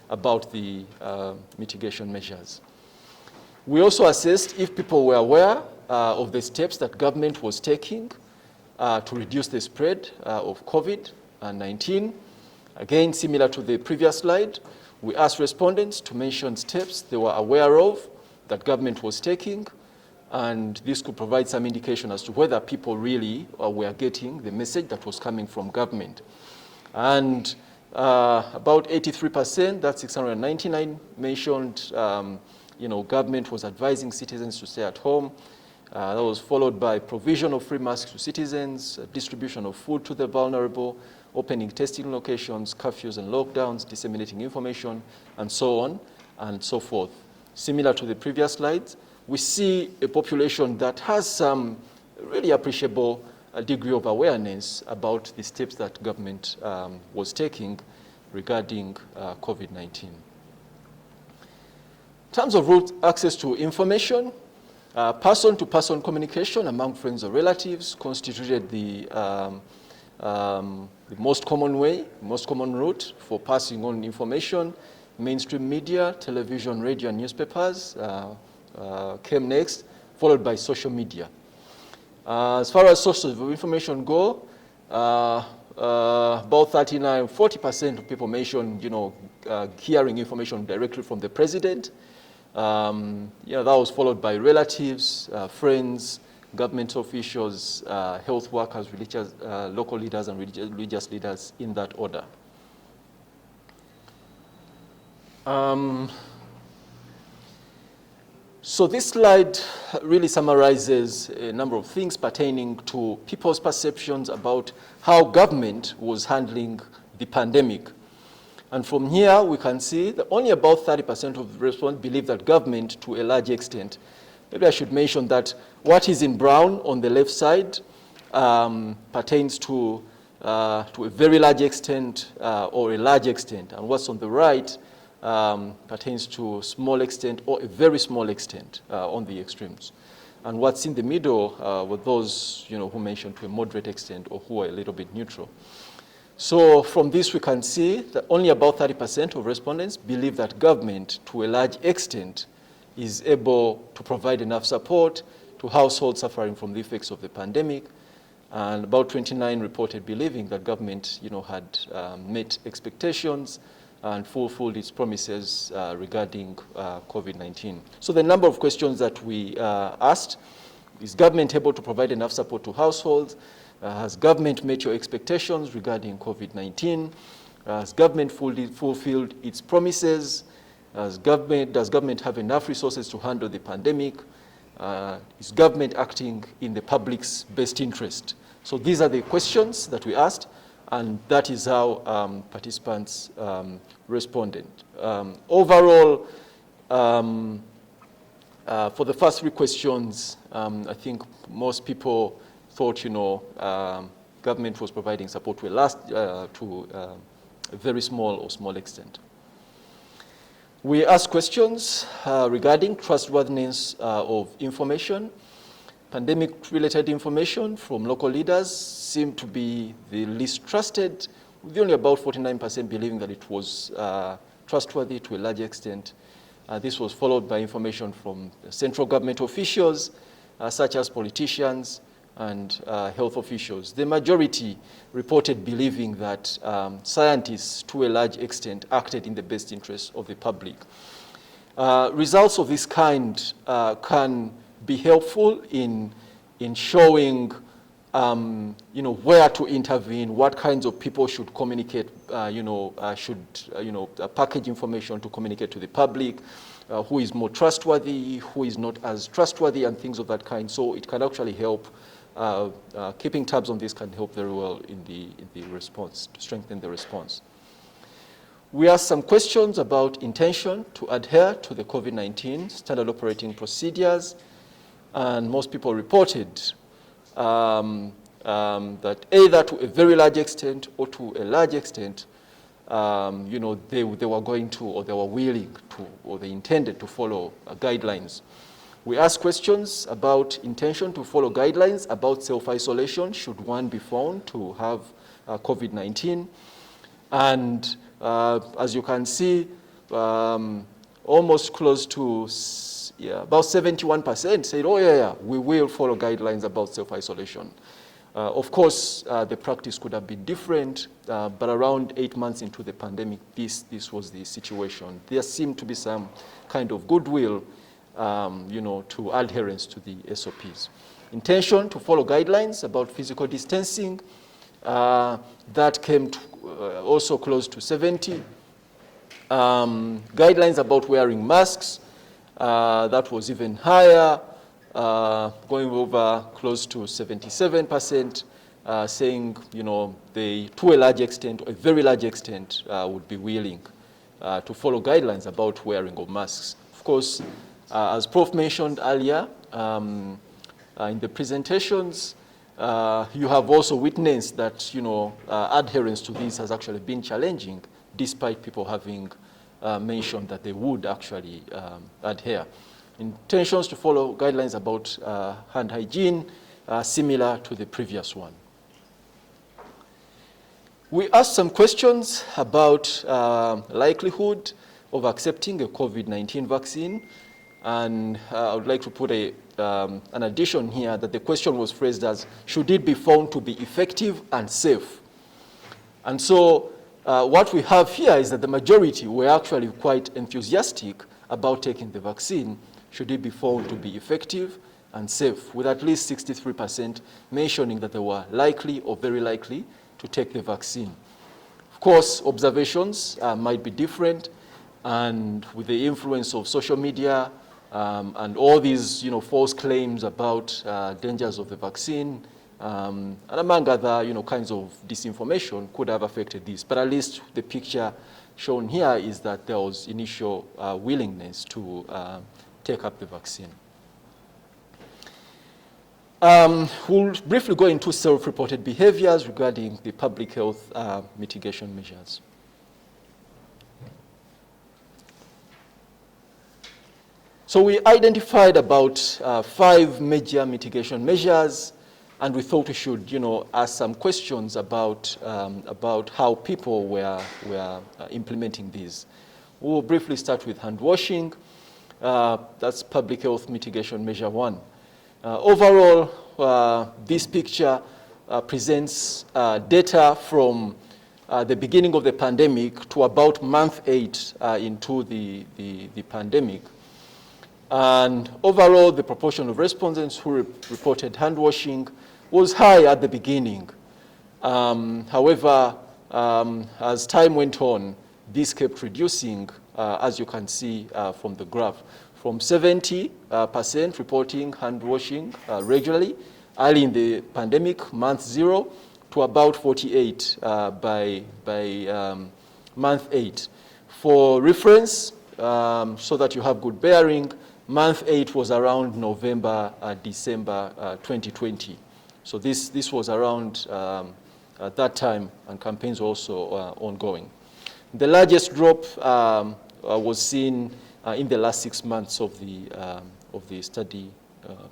Speaker 6: about the mitigation measures. We also assessed if people were aware of the steps that government was taking to reduce the spread of COVID-19. Again, similar to the previous slide, we asked respondents to mention steps they were aware of that government was taking, and this could provide some indication as to whether people really were getting the message that was coming from government. And about 83%, that's 699, mentioned government was advising citizens to stay at home. That was followed by provision of free masks to citizens, distribution of food to the vulnerable, opening testing locations, curfews and lockdowns, disseminating information, and so on and so forth. Similar to the previous slides, we see a population that has some really appreciable a degree of awareness about the steps that government was taking regarding COVID-19. In terms of root access to information, person-to-person communication among friends or relatives constituted the most common way, most common route for passing on information. Mainstream media, television, radio, and newspapers came next, followed by social media. As far as sources of information go, about 40% of people mentioned, hearing information directly from the president. That was followed by relatives, friends, government officials, health workers, religious, local leaders, and religious leaders in that order. So this slide really summarizes a number of things pertaining to people's perceptions about how government was handling the pandemic. And from here, we can see that only about 30% of respondents believe that government, to a large extent, maybe I should mention that what is in brown on the left side pertains to a very large extent or a large extent, and what's on the right pertains to small extent or a very small extent on the extremes. And what's in the middle were those who mentioned to a moderate extent or who are a little bit neutral. So from this we can see that only about 30% of respondents believe that government, to a large extent, is able to provide enough support to households suffering from the effects of the pandemic. And about 29% reported believing that government had met expectations and fulfilled its promises regarding COVID-19. So the number of questions that we asked: is government able to provide enough support to households? Has government met your expectations regarding COVID-19? Has government fulfilled its promises? Does government have enough resources to handle the pandemic? Is government acting in the public's best interest? So these are the questions that we asked, and that is how participants responded. Overall, for the first three questions, I think most people thought, government was providing support to a very small or small extent. We asked questions regarding trustworthiness of information. Pandemic-related information from local leaders seemed to be the least trusted, with only about 49% believing that it was trustworthy to a large extent. This was followed by information from central government officials, such as politicians and health officials. The majority reported believing that scientists, to a large extent, acted in the best interest of the public. Results of this kind can be helpful in showing where to intervene, what kinds of people should communicate, package information to communicate to the public, who is more trustworthy, who is not as trustworthy, and things of that kind. So it can actually help. Keeping tabs on this can help very well in the response, to strengthen the response. We asked some questions about intention to adhere to the COVID-19 standard operating procedures, and most people reported that either to a very large extent or to a large extent, they were going to, or they were willing to, or they intended to follow guidelines. We asked questions about intention to follow guidelines about self-isolation should one be found to have COVID-19. And as you can see, almost close to about 71% said, oh yeah, we will follow guidelines about self-isolation. Of course, the practice could have been different, but around 8 months into the pandemic, this was the situation. There seemed to be some kind of goodwill to adherence to the SOPs. Intention to follow guidelines about physical distancing, that came to, also close to 70. Guidelines about wearing masks, that was even higher, going over close to 77%, saying, they, to a large extent, or a very large extent, would be willing to follow guidelines about wearing of masks. Of course, as Prof mentioned earlier in the presentations, you have also witnessed that, adherence to this has actually been challenging, despite people having mentioned that they would actually adhere. Intentions to follow guidelines about hand hygiene, similar to the previous one. We asked some questions about likelihood of accepting a COVID-19 vaccine, and I would like to put an addition here that the question was phrased as, should it be found to be effective and safe? And so what we have here is that the majority were actually quite enthusiastic about taking the vaccine, should it be found to be effective and safe, with at least 63% mentioning that they were likely or very likely to take the vaccine. Of course, observations might be different, and with the influence of social media and all these false claims about dangers of the vaccine, and among other kinds of disinformation could have affected this. But at least the picture shown here is that there was initial willingness to take up the vaccine. We'll briefly go into self-reported behaviors regarding the public health mitigation measures. So we identified about 5 major mitigation measures, and we thought we should, ask some questions about how people were implementing these. We'll briefly start with hand washing. That's public health mitigation measure 1. Overall, this picture presents data from the beginning of the pandemic to about month 8 into the pandemic. And overall, the proportion of respondents who reported hand washing was high at the beginning. However, as time went on, this kept reducing, as you can see from the graph, from 70% reporting hand washing regularly early in the pandemic, month 0, to about 48 by month 8. For reference, so that you have good bearing, month 8 was around November, December 2020. So this was around at that time, and campaigns were also ongoing. The largest drop was seen in the last 6 months of the study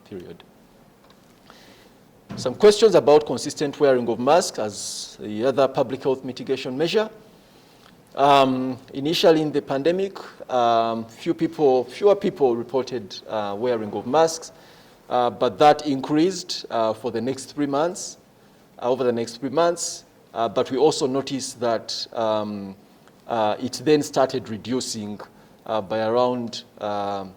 Speaker 6: period. Some questions about consistent wearing of masks as the other public health mitigation measure. Initially in the pandemic, fewer people reported wearing of masks, but that increased for the next 3 months, over the next 3 months. But we also noticed that it then started reducing by around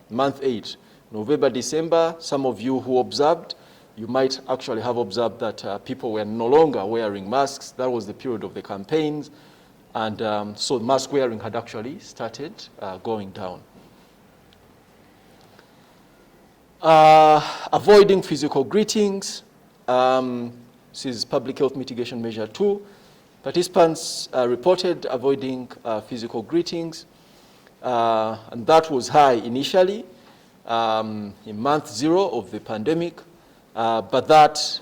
Speaker 6: month 8, November, December. Some of you who observed, you might actually have observed that people were no longer wearing masks. That was the period of the campaigns. And so mask wearing had actually started going down. Avoiding physical greetings. This is public health mitigation measure 2. Participants reported avoiding physical greetings. And that was high initially in month 0 of the pandemic. But that,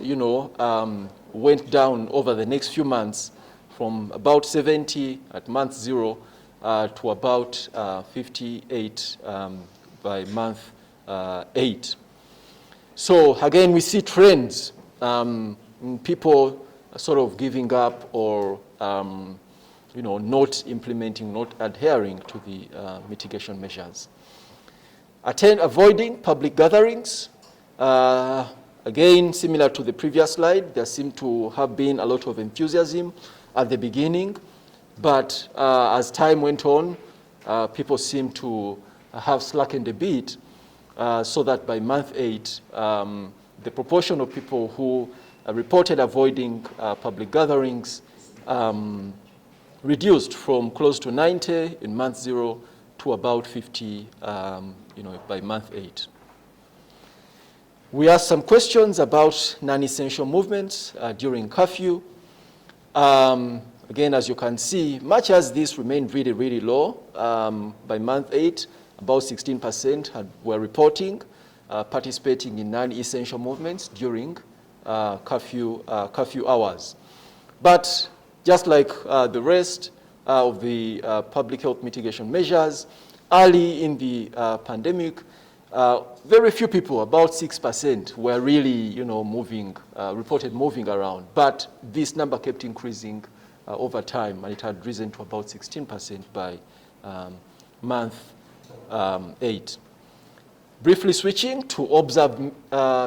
Speaker 6: went down over the next few months from about 70 at month 0 to about 58 by month 8. So again, we see trends in people sort of giving up or not implementing, not adhering to the mitigation measures. Avoiding public gatherings. Again, similar to the previous slide, there seemed to have been a lot of enthusiasm at the beginning, but as time went on, people seemed to have slackened a bit, so that by month 8, the proportion of people who reported avoiding public gatherings reduced from close to 90 in month 0 to about 50 by month 8. We asked some questions about non-essential movements during curfew. Again, as you can see, much as this remained really, really low, by month 8, about 16% were reporting participating in non-essential movements during curfew hours. But just like the rest of the public health mitigation measures, early in the pandemic, very few people, about 6%, were really, reported moving around. But this number kept increasing over time, and it had risen to about 16% by month 8. Briefly switching to observed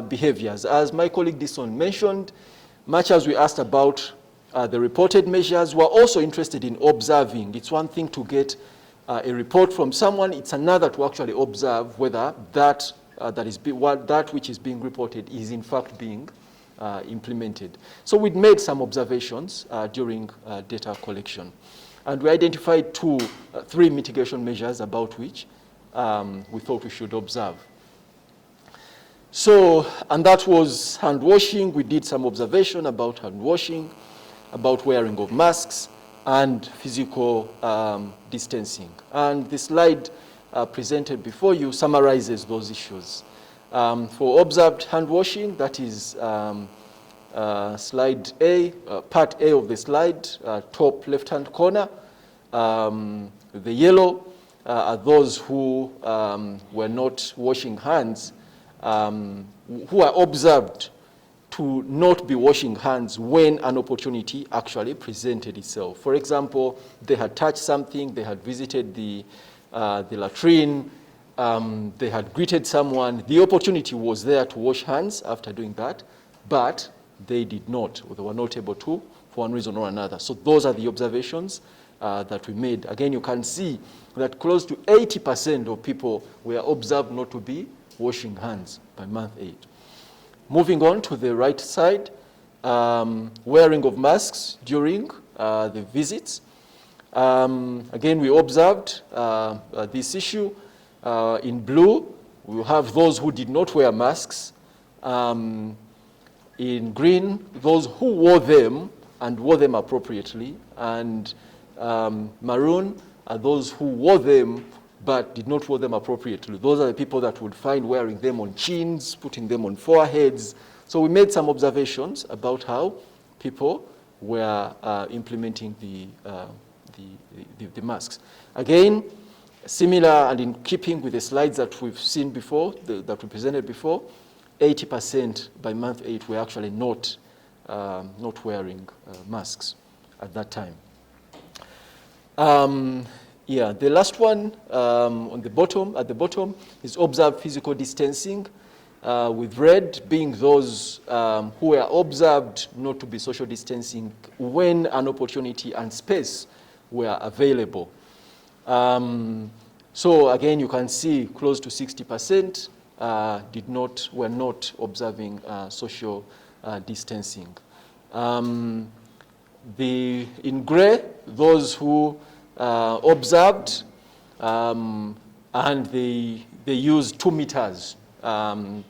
Speaker 6: behaviors. As my colleague Dison mentioned, much as we asked about the reported measures, we're also interested in observing. It's one thing to get a report from someone, it's another to actually observe whether that which is being reported is in fact being implemented. So we'd made some observations during data collection. And we identified three mitigation measures about which we thought we should observe. So, and that was hand washing. We did some observation about hand washing, about wearing of masks, and physical distancing. And the slide presented before you summarizes those issues. For observed hand washing, that is slide A, part A of the slide, top left-hand corner. The yellow are those who were not washing hands, who are observed to not be washing hands when an opportunity actually presented itself. For example, they had touched something, they had visited the latrine, they had greeted someone. The opportunity was there to wash hands after doing that, but they did not, or they were not able to for one reason or another. So those are the observations that we made. Again, you can see that close to 80% of people were observed not to be washing hands by month 8. Moving on to the right side, wearing of masks during the visits. Again, we observed this issue. In blue, we have those who did not wear masks. In green, those who wore them and wore them appropriately. And maroon are those who wore them but did not wear them appropriately. Those are the people that would find wearing them on chins, putting them on foreheads. So we made some observations about how people were implementing the masks. Again, similar and in keeping with the slides that we've seen before, that we presented before, 80% by month 8 were actually not wearing masks at that time. The last one at the bottom is observed physical distancing, with red being those who were observed not to be social distancing when an opportunity and space were available. So again, you can see close to 60% were not observing social distancing. In gray, those who observed and they used 2 meters and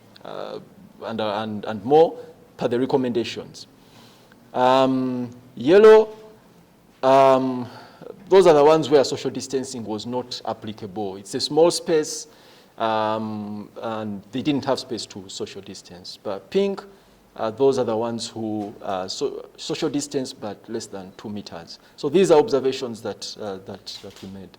Speaker 6: more per the recommendations. Yellow, those are the ones where social distancing was not applicable. It's a small space and they didn't have space to social distance. But pink, those are the ones who social distance but less than 2 meters. So these are observations that we made.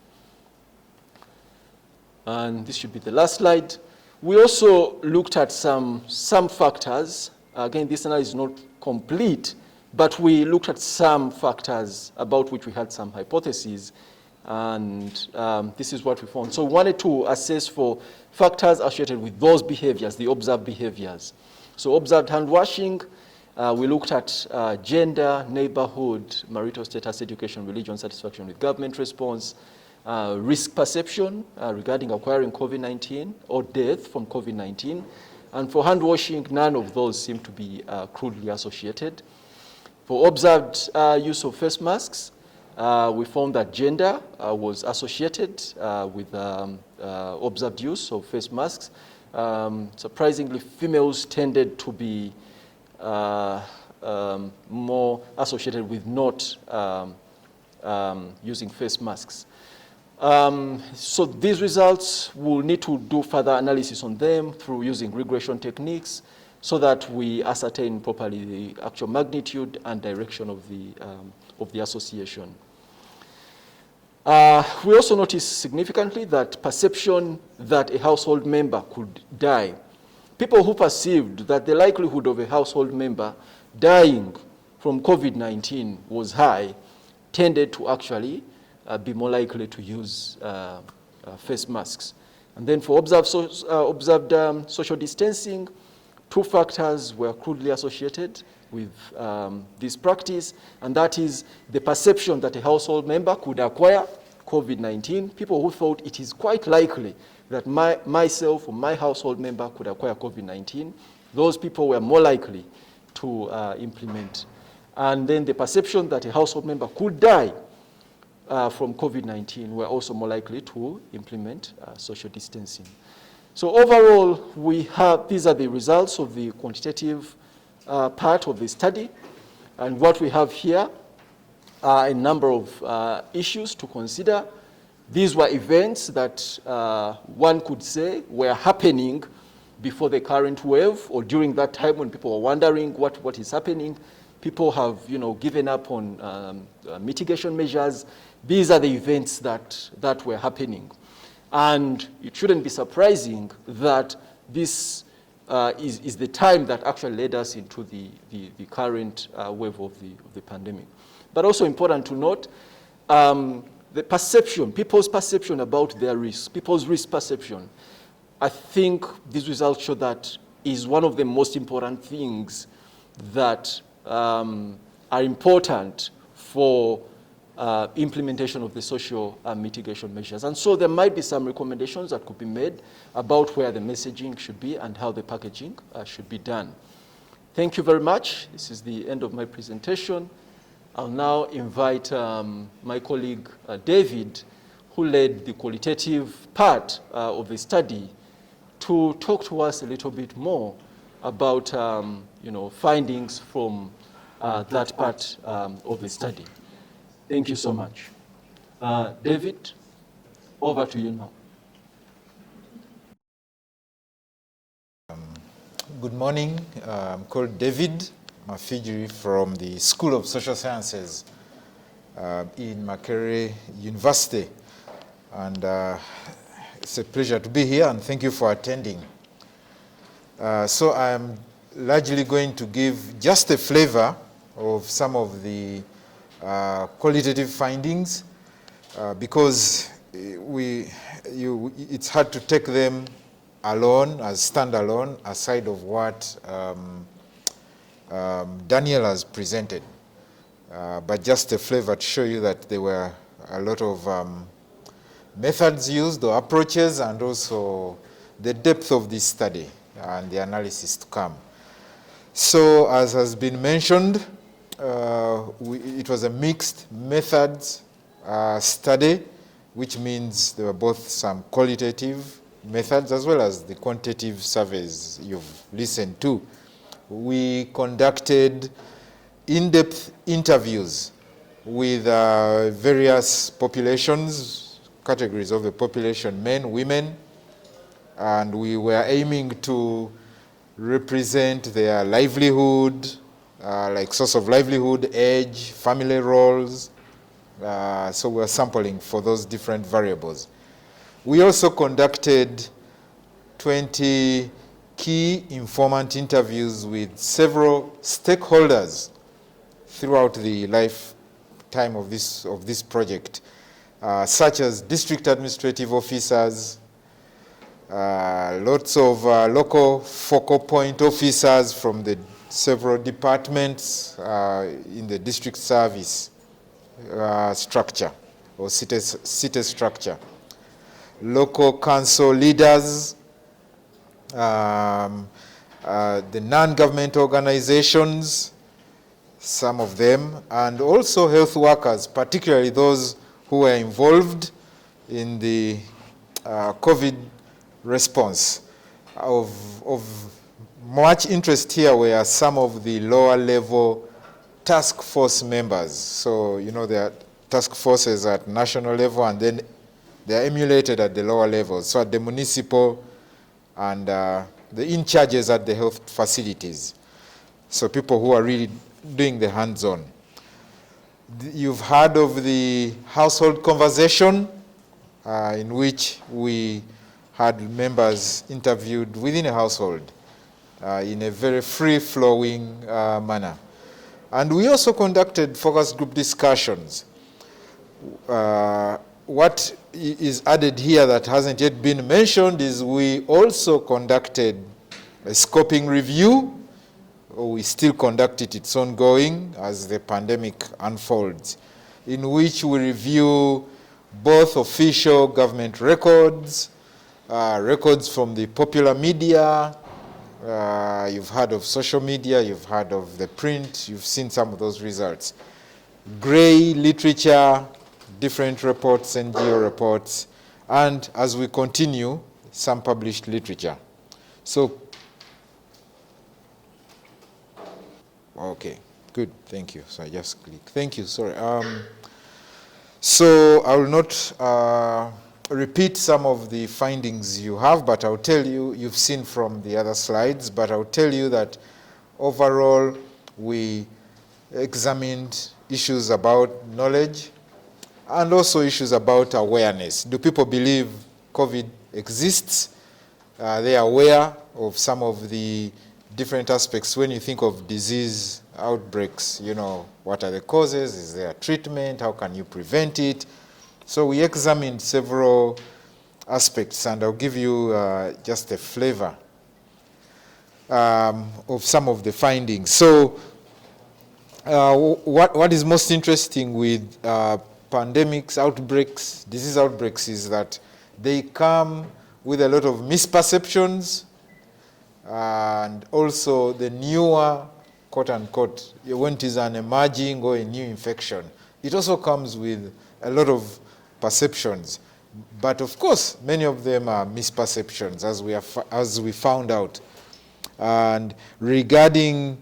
Speaker 6: And this should be the last slide. We also looked at some factors. Again, this analysis is not complete, but we looked at some factors about which we had some hypotheses, and this is what we found. So we wanted to assess for factors associated with those behaviors, the observed behaviors. So observed hand washing, we looked at gender, neighborhood, marital status, education, religion, satisfaction with government response, risk perception regarding acquiring COVID-19 or death from COVID-19. And for hand washing, none of those seem to be crudely associated. For observed use of face masks, we found that gender was associated with observed use of face masks. Surprisingly, females tended to be more associated with not using face masks. So these results, we'll need to do further analysis on them through using regression techniques so that we ascertain properly the actual magnitude and direction of the association. We also noticed significantly that perception that a household member could die. People who perceived that the likelihood of a household member dying from COVID-19 was high tended to actually be more likely to use face masks. And then for observed social distancing, 2 factors were crudely associated with this practice, and that is the perception that a household member could acquire COVID-19. People who thought it is quite likely that myself or my household member could acquire COVID-19, those people were more likely to implement. And then the perception that a household member could die from COVID-19 were also more likely to implement social distancing. So overall, these are the results of the quantitative part of the study. And what we have here are a number of issues to consider. These were events that one could say were happening before the current wave, or during that time when people were wondering what is happening. People have, given up on mitigation measures. These are the events that were happening. And it shouldn't be surprising that this is the time that actually led us into the current wave of the pandemic. But also important to note, the perception, people's perception about their risk, people's risk perception. I think these results show that is one of the most important things that are important for implementation of the social mitigation measures. And so there might be some recommendations that could be made about where the messaging should be and how the packaging should be done. Thank you very much. This is the end of my presentation. I'll now invite my colleague David, who led the qualitative part of the study, to talk to us a little bit more about findings from that part of the study. Thank you so much. David, over to you now.
Speaker 7: Good morning. I'm called David Mafijiri from the School of Social Sciences in Makerere University. And it's a pleasure to be here, and thank you for attending. So I'm largely going to give just a flavor of some of the qualitative findings because it's hard to take them alone, as standalone, aside of what Daniel has presented. But just a flavor to show you that there were a lot of methods used or approaches, and also the depth of this study and the analysis to come. So as has been mentioned, it was a mixed methods study, which means there were both some qualitative methods as well as the quantitative surveys you've listened to. We conducted in-depth interviews with various populations, categories of the population, men, women, and we were aiming to represent their livelihood, like source of livelihood, age, family roles. So we're sampling for those different variables. We also conducted 20 key informant interviews with several stakeholders throughout the lifetime of this project, such as district administrative officers, lots of local focal point officers from the several departments in the district service structure or city structure, local council leaders, the non-government organizations, some of them, and also health workers, particularly those who were involved in the COVID response. Of much interest here were some of the lower level task force members. So, there are task forces at national level, and then they're emulated at the lower levels. So at the municipal and the in-charges at the health facilities. So people who are really doing the hands-on. You've heard of the household conversation, in which we had members interviewed within a household in a very free-flowing manner. And we also conducted focus group discussions. What is added here that hasn't yet been mentioned is we also conducted a scoping review. We still conduct it, it's ongoing as the pandemic unfolds, in which we review both official government records, records from the popular media. You've heard of social media, you've heard of the print, you've seen some of those results. Gray literature, different reports, NGO reports, and as we continue, some published literature. So, okay, good, thank you. So I just click. Thank you, sorry. So I will not repeat some of the findings you have, but I'll tell you, you've seen from the other slides, but I'll tell you that overall we examined issues about knowledge and also issues about awareness. Do people believe COVID exists? Are they aware of some of the different aspects when you think of disease outbreaks? You know, what are the causes? Is there a treatment? How can you prevent it? So we examined several aspects, and I'll give you just a flavor of some of the findings. So what is most interesting with pandemics, outbreaks, disease outbreaks, is that they come with a lot of misperceptions, and also the newer, quote unquote, when it is an emerging or a new infection, it also comes with a lot of perceptions. But of course, many of them are misperceptions, as we found out. And regarding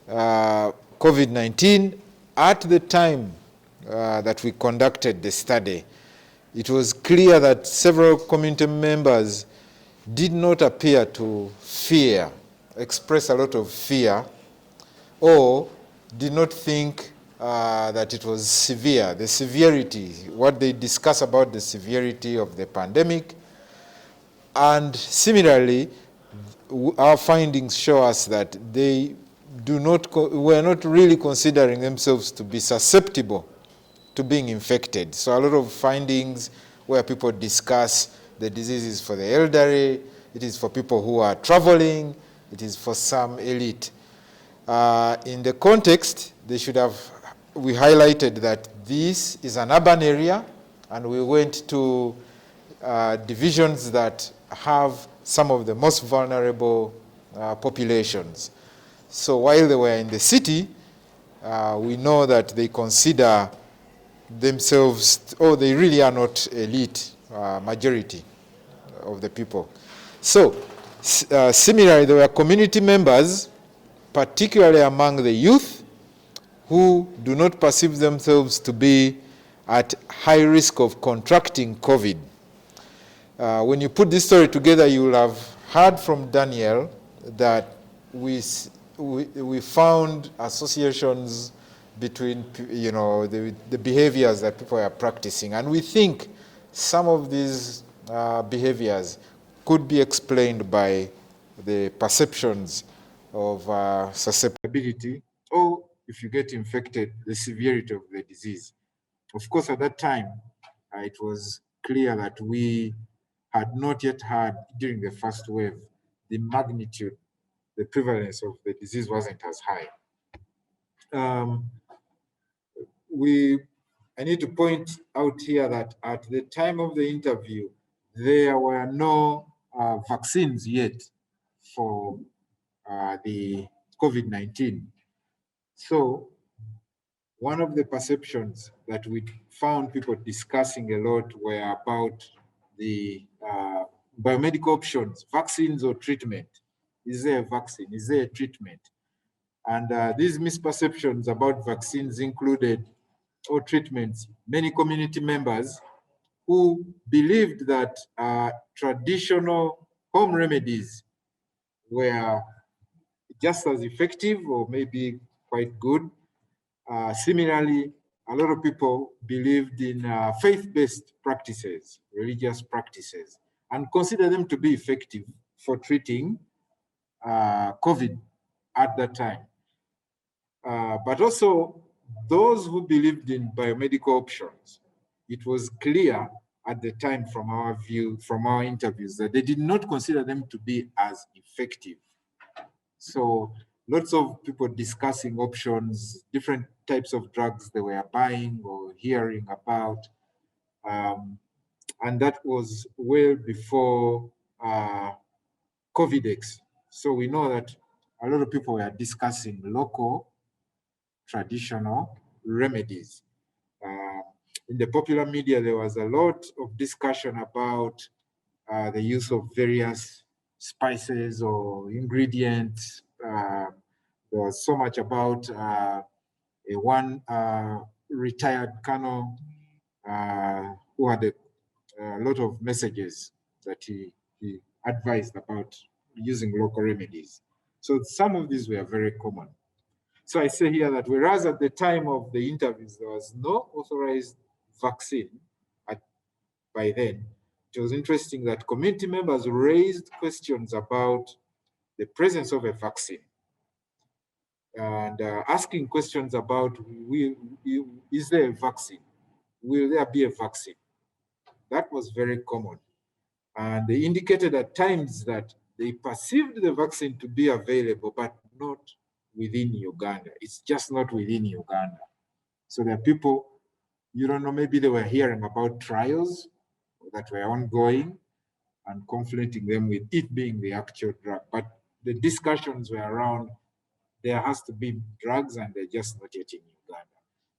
Speaker 7: COVID-19, at the time that we conducted the study, it was clear that several community members did not appear to express a lot of fear, or did not think that it was severe. The severity, what they discuss about the severity of the pandemic. And similarly, our findings show us that they were not really considering themselves to be susceptible to being infected. So a lot of findings where people discuss the disease is for the elderly, it is for people who are traveling, it is for some elite. In the context, we highlighted that this is an urban area, and we went to divisions that have some of the most vulnerable populations. So while they were in the city, we know that they consider themselves, they really are not elite, majority of the people. So similarly, there were community members, particularly among the youth, who do not perceive themselves to be at high risk of contracting COVID. When you put this story together, you will have heard from Daniel that we found associations between, the behaviors that people are practicing. And we think some of these behaviors could be explained by the perceptions of susceptibility, or if you get infected, the severity of the disease. Of course, at that time, it was clear that we had not yet had, during the first wave, the magnitude, the prevalence of the disease wasn't as high. I need to point out here that at the time of the interview, there were no vaccines yet for the COVID-19. So one of the perceptions that we found people discussing a lot were about the biomedical options, vaccines or treatment. Is there a vaccine? Is there a treatment? And these misperceptions about vaccines included, or treatments, many community members who believed that traditional home remedies
Speaker 8: were just as effective or maybe quite good. Similarly, a lot of people believed in faith-based practices, religious practices, and consider them to be effective for treating COVID at that time. But also those who believed in biomedical options, it was clear at the time from our view, from our interviews, that they did not consider them to be as effective. So lots of people discussing options, different types of drugs they were buying or hearing about. And that was well before COVID-X. So we know that a lot of people were discussing local, traditional remedies. In the popular media, there was a lot of discussion about the use of various spices or ingredients. There was so much about one retired colonel who had a lot of messages that he advised about using local remedies. So some of these were very common. So I say here that whereas at the time of the interviews, there was no authorized vaccine by then, it was interesting that community members raised questions about the presence of a vaccine and asking questions about, is there a vaccine? Will there be a vaccine? That was very common. And they indicated at times that they perceived the vaccine to be available, but not within Uganda. It's just not within Uganda. So there are people, you don't know, maybe they were hearing about trials that were ongoing and conflating them with it being the actual drug. But the discussions were around, there has to be drugs and they're just not yet in Uganda.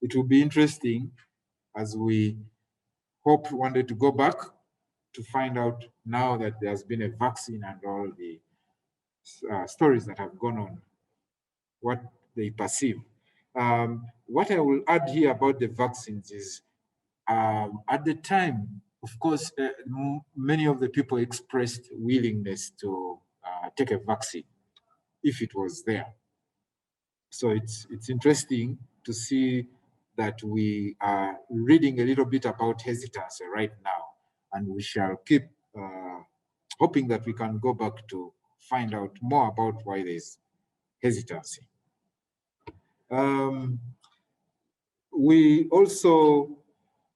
Speaker 8: It will be interesting as we hope one day to go back to find out now that there's been a vaccine and all the stories that have gone on, what they perceive. What I will add here about the vaccines is, at the time, of course, many of the people expressed willingness to take a vaccine if it was there. So it's interesting to see that we are reading a little bit about hesitancy right now, and we shall keep hoping that we can go back to find out more about why there's hesitancy. We also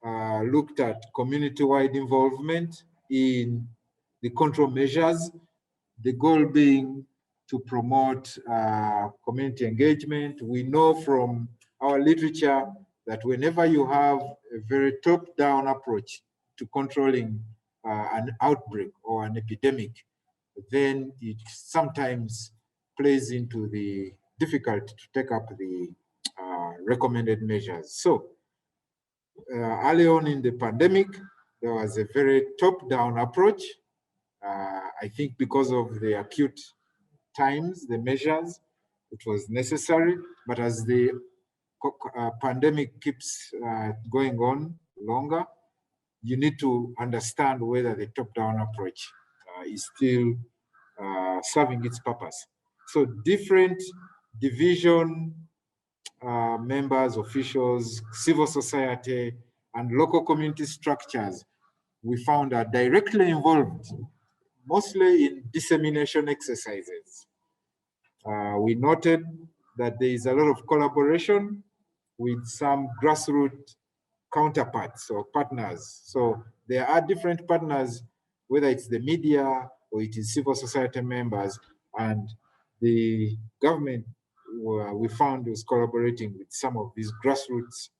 Speaker 8: looked at community-wide involvement in the control measures, the goal being to promote community engagement. We know from our literature that whenever you have a very top-down approach to controlling an outbreak or an epidemic, then it sometimes plays into the difficulty to take up the recommended measures. So early on in the pandemic, there was a very top-down approach. I think because of the acute times, the measures, it was necessary. But as the pandemic keeps going on longer, you need to understand whether the top-down approach is still serving its purpose. So different division members, officials, civil society, and local community structures, we found are directly involved, mostly in dissemination exercises. We noted that there is a lot of collaboration with some grassroots counterparts or partners. So there are different partners, whether it's the media or it is civil society members, and the government we found was collaborating with some of these grassroots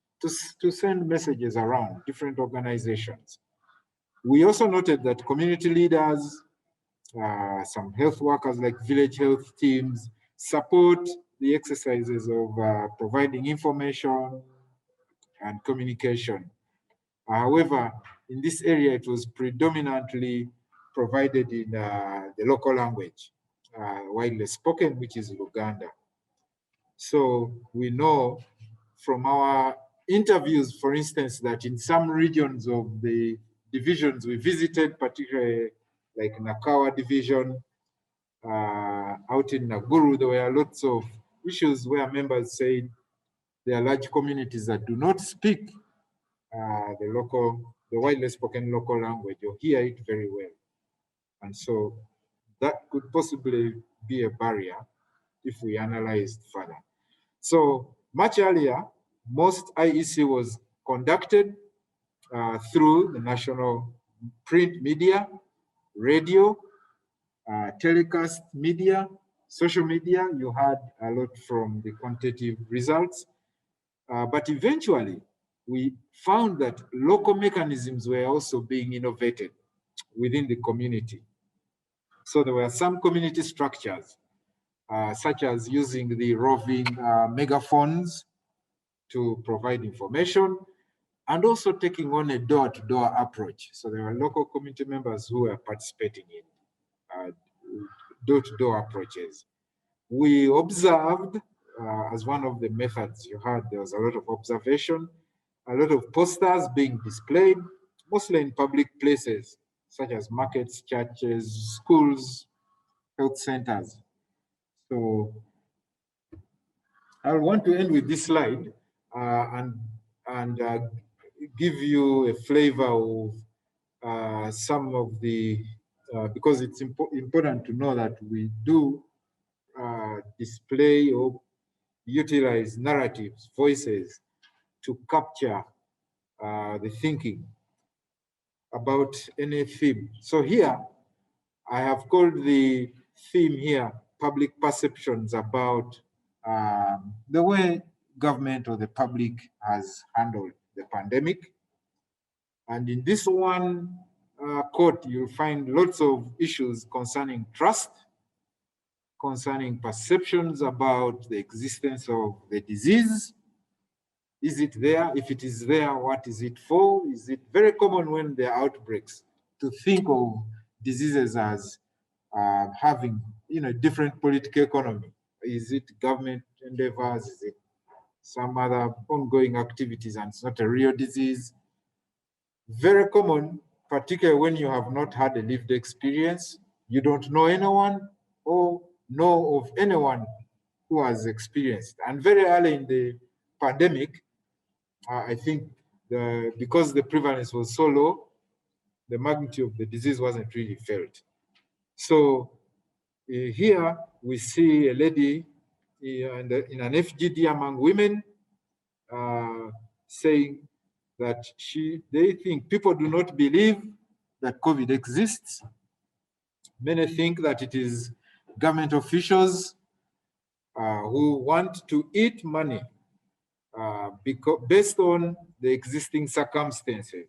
Speaker 8: to send messages around different organizations. We also noted that community leaders, some health workers like village health teams, support the exercises of providing information and communication. However, in this area, it was predominantly provided in the local language, widely spoken, which is Luganda. So we know from our interviews, for instance, that in some regions of the divisions we visited, particularly like Nakawa division, out in Nakuru, there were lots of issues where members said there are large communities that do not speak the widely spoken local language or hear it very well. And so that could possibly be a barrier if we analyzed further. So much earlier, most IEC was conducted through the national print media, radio, telecast media, social media. You had a lot from the quantitative results. But eventually, we found that local mechanisms were also being innovated within the community. So there were some community structures, such as using the roving megaphones to provide information, and also taking on a door-to-door approach. So there were local community members who were participating in door-to-door approaches. We observed, as one of the methods you had, there was a lot of observation, a lot of posters being displayed, mostly in public places, such as markets, churches, schools, health centers. So I want to end with this slide and give you a flavor of some of the, because it's important to know that we do display or utilize narratives, voices to capture the thinking about any theme. So here, I have called the theme here, public perceptions about the way government or the public has handled the pandemic. And in this one quote, you'll find lots of issues concerning trust, concerning perceptions about the existence of the disease. Is it there? If it is there, what is it for? Is it very common when there are outbreaks to think of diseases as having, different political economy? Is it government endeavors? Is it some other ongoing activities and it's not a real disease? Very common, particularly when you have not had a lived experience, you don't know anyone or know of anyone who has experienced. And very early in the pandemic, I think because the prevalence was so low, the magnitude of the disease wasn't really felt. So here we see a lady in an FGD among women saying that they think people do not believe that COVID exists. Many think that it is government officials who want to eat money based on the existing circumstances.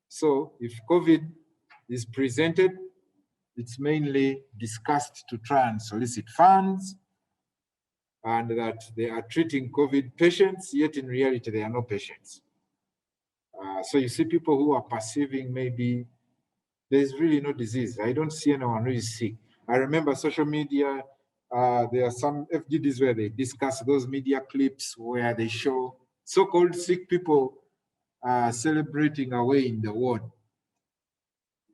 Speaker 8: So if COVID is presented, it's mainly discussed to try and solicit funds, and that they are treating COVID patients, yet in reality, they are not patients. So you see people who are perceiving maybe there's really no disease. I don't see anyone who is sick. I remember social media, there are some FGDs where they discuss those media clips where they show so-called sick people celebrating away in the ward.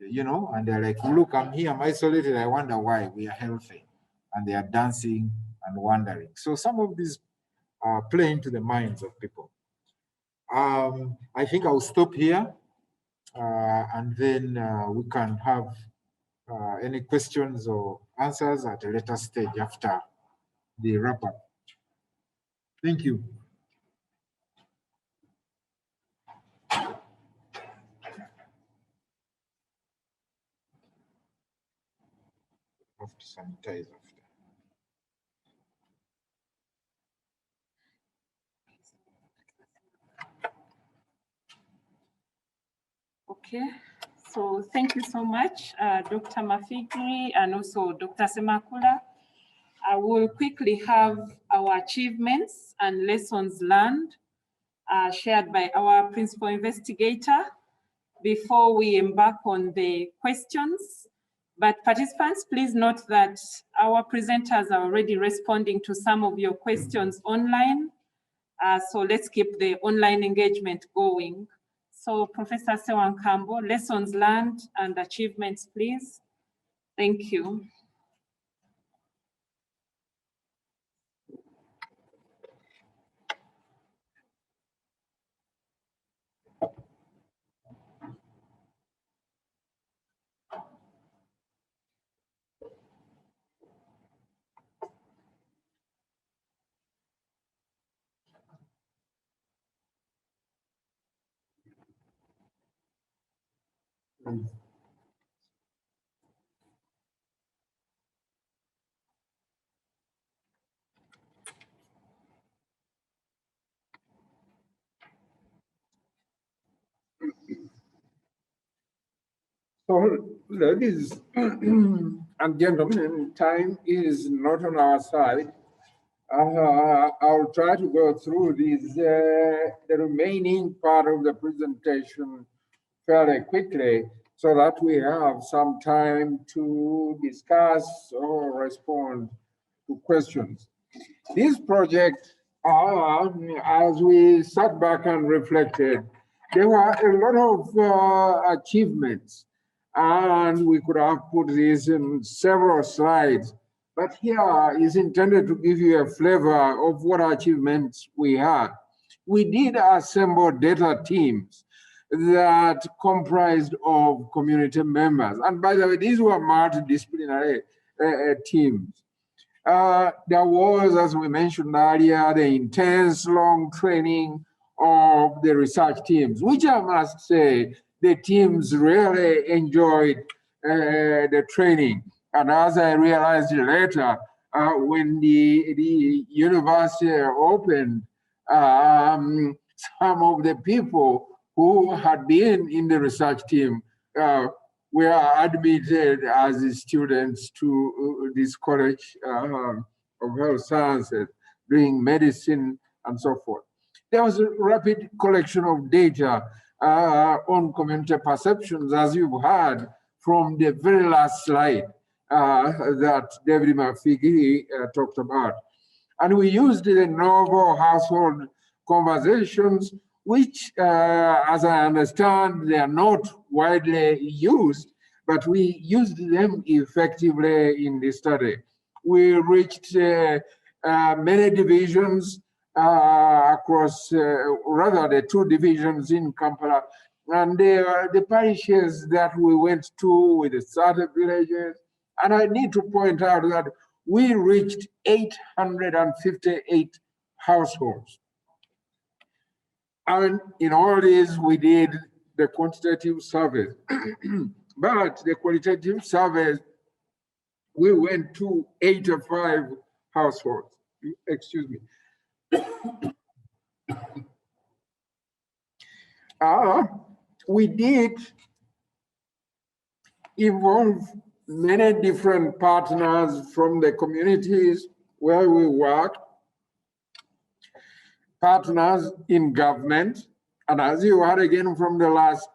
Speaker 8: And they're like, look, I'm here, I'm isolated, I wonder why we are healthy. And they are dancing and wondering. So some of these play into the minds of people. I think I'll stop here and then we can have any questions or answers at a later stage after the wrap up. Thank you. I have to sanitize after.
Speaker 1: Okay, so thank you so much, Dr. Mafigri and also Dr. Semakula. I will quickly have our achievements and lessons learned shared by our principal investigator before we embark on the questions. But participants, please note that our presenters are already responding to some of your questions online. So let's keep the online engagement going. So Professor Sewankambo, lessons learned and achievements, please. Thank you.
Speaker 3: So, ladies and gentlemen, time is not on our side. I'll try to go through the remaining part of the presentation fairly quickly so that we have some time to discuss or respond to questions. This project, as we sat back and reflected, there were a lot of achievements, and we could have put this in several slides. But here is intended to give you a flavor of what achievements we had. We did assemble data teams that comprised of community members. And by the way, these were multidisciplinary teams. There was, as we mentioned earlier, the intense long training of the research teams, which I must say, the teams really enjoyed the training. And as I realized later, when the university opened, some of the people who had been in the research team were admitted as students to this college of health sciences, doing medicine and so forth. There was a rapid collection of data on community perceptions, as you've heard from the very last slide that David Mafigi talked about. And we used the novel household conversations, which, as I understand, they are not widely used, but we used them effectively in the study. We reached many divisions across, rather the two divisions in Kampala, and the parishes that we went to with the starter villages. And I need to point out that we reached 858 households. And in all this, we did the quantitative surveys. But the qualitative surveys, we went to 85 households. Excuse me. We did involve many different partners from the communities where we work, partners in government, and as you heard again from the last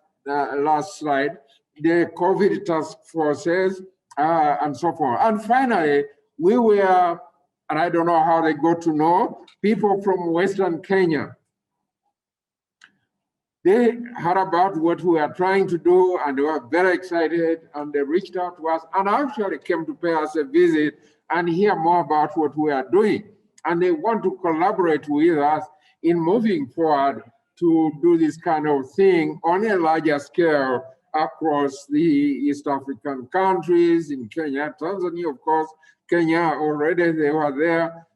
Speaker 3: slide, the COVID task forces and so forth. And finally, we were, and I don't know how they got to know, people from Western Kenya. They heard about what we are trying to do, and they were very excited, and they reached out to us and actually came to pay us a visit and hear more about what we are doing. And they want to collaborate with us in moving forward to do this kind of thing on a larger scale across the East African countries, in Kenya, Tanzania, of course. Kenya already, they were there,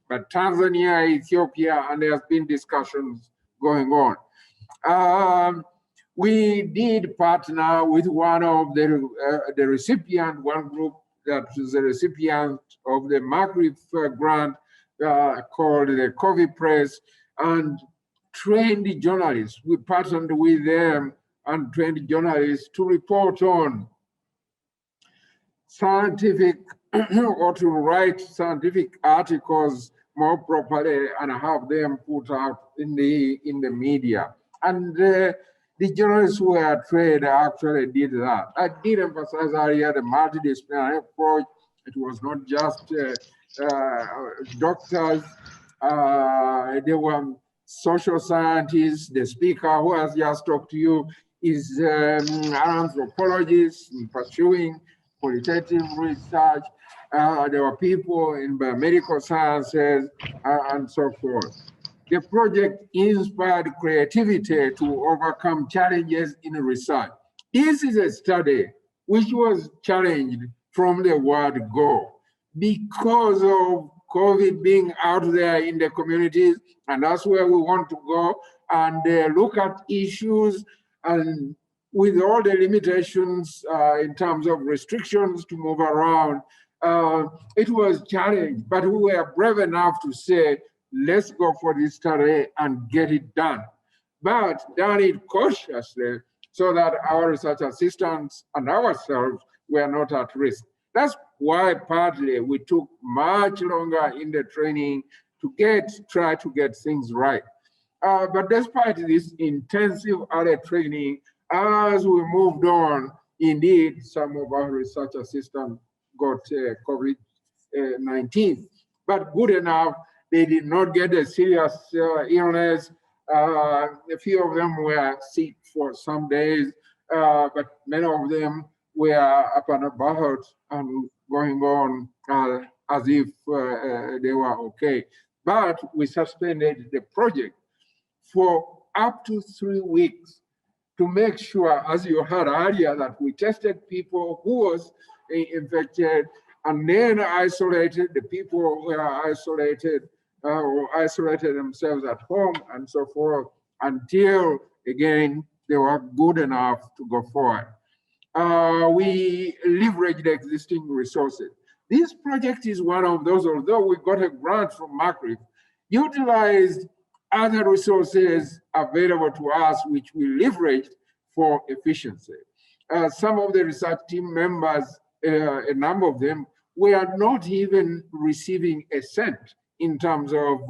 Speaker 3: but Tanzania, Ethiopia, and there's been discussions going on. We did partner with one of the recipient, one group that is the recipient of the Mak-RIF grant called the COVID Press, and trained journalists. We partnered with them and trained journalists to report on scientific or to write scientific articles more properly and have them put out in the media. And the journalists who were trained actually did that. I did emphasize earlier the multidisciplinary approach. It was not just doctors. There were social scientists. The speaker who has just talked to you is an anthropologist pursuing qualitative research. There were people in biomedical sciences and so forth. The project inspired creativity to overcome challenges in research. This is a study which was challenged from the word go because of COVID being out there in the communities, and that's where we want to go and look at issues and with all the limitations in terms of restrictions to move around, it was challenged, but we were brave enough to say, let's go for this study and get it done. But done it cautiously so that our research assistants and ourselves were not at risk. That's why partly we took much longer in the training to try to get things right. But despite this intensive early training, as we moved on, indeed, some of our research assistants got COVID-19. But good enough, they did not get a serious illness. A few of them were sick for some days, but many of them were up and about and going on as if they were okay. But we suspended the project for up to 3 weeks to make sure, as you heard earlier, that we tested people who was infected and then isolated the people who were isolated or isolated themselves at home and so forth until, again, they were good enough to go forward. We leveraged existing resources. This project is one of those, although we got a grant from Mak-RIF, utilized other resources available to us, which we leveraged for efficiency. Some of the research team members, a number of them, were not even receiving a cent in terms of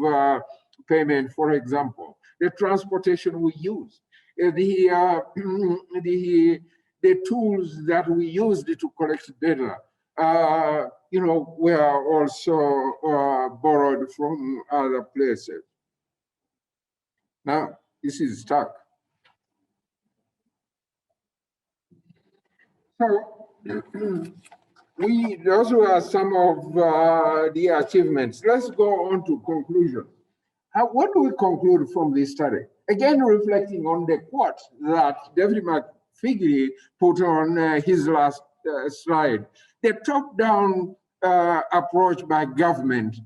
Speaker 3: payment. For example, the transportation we used, the tools that we used to collect data, were also borrowed from other places. Now, this is stuck. So, those were some of the achievements. Let's go on to conclusion. What do we conclude from this study? Again, reflecting on the quote that David McFiggy put on his last slide. The top-down approach by government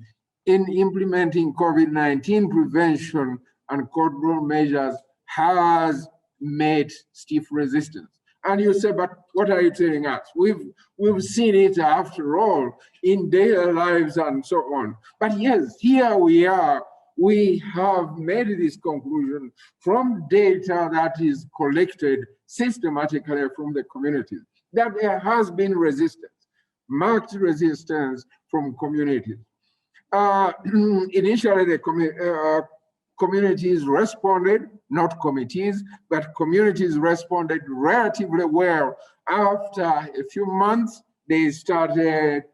Speaker 3: in implementing COVID-19 prevention and control measures has met stiff resistance. And you say, but what are you telling us? We've seen it after all in daily lives and so on. But yes, here we are. We have made this conclusion from data that is collected systematically from the communities, that there has been resistance, marked resistance from communities. Initially, the communities responded, not committees, but communities responded relatively well. After a few months, they started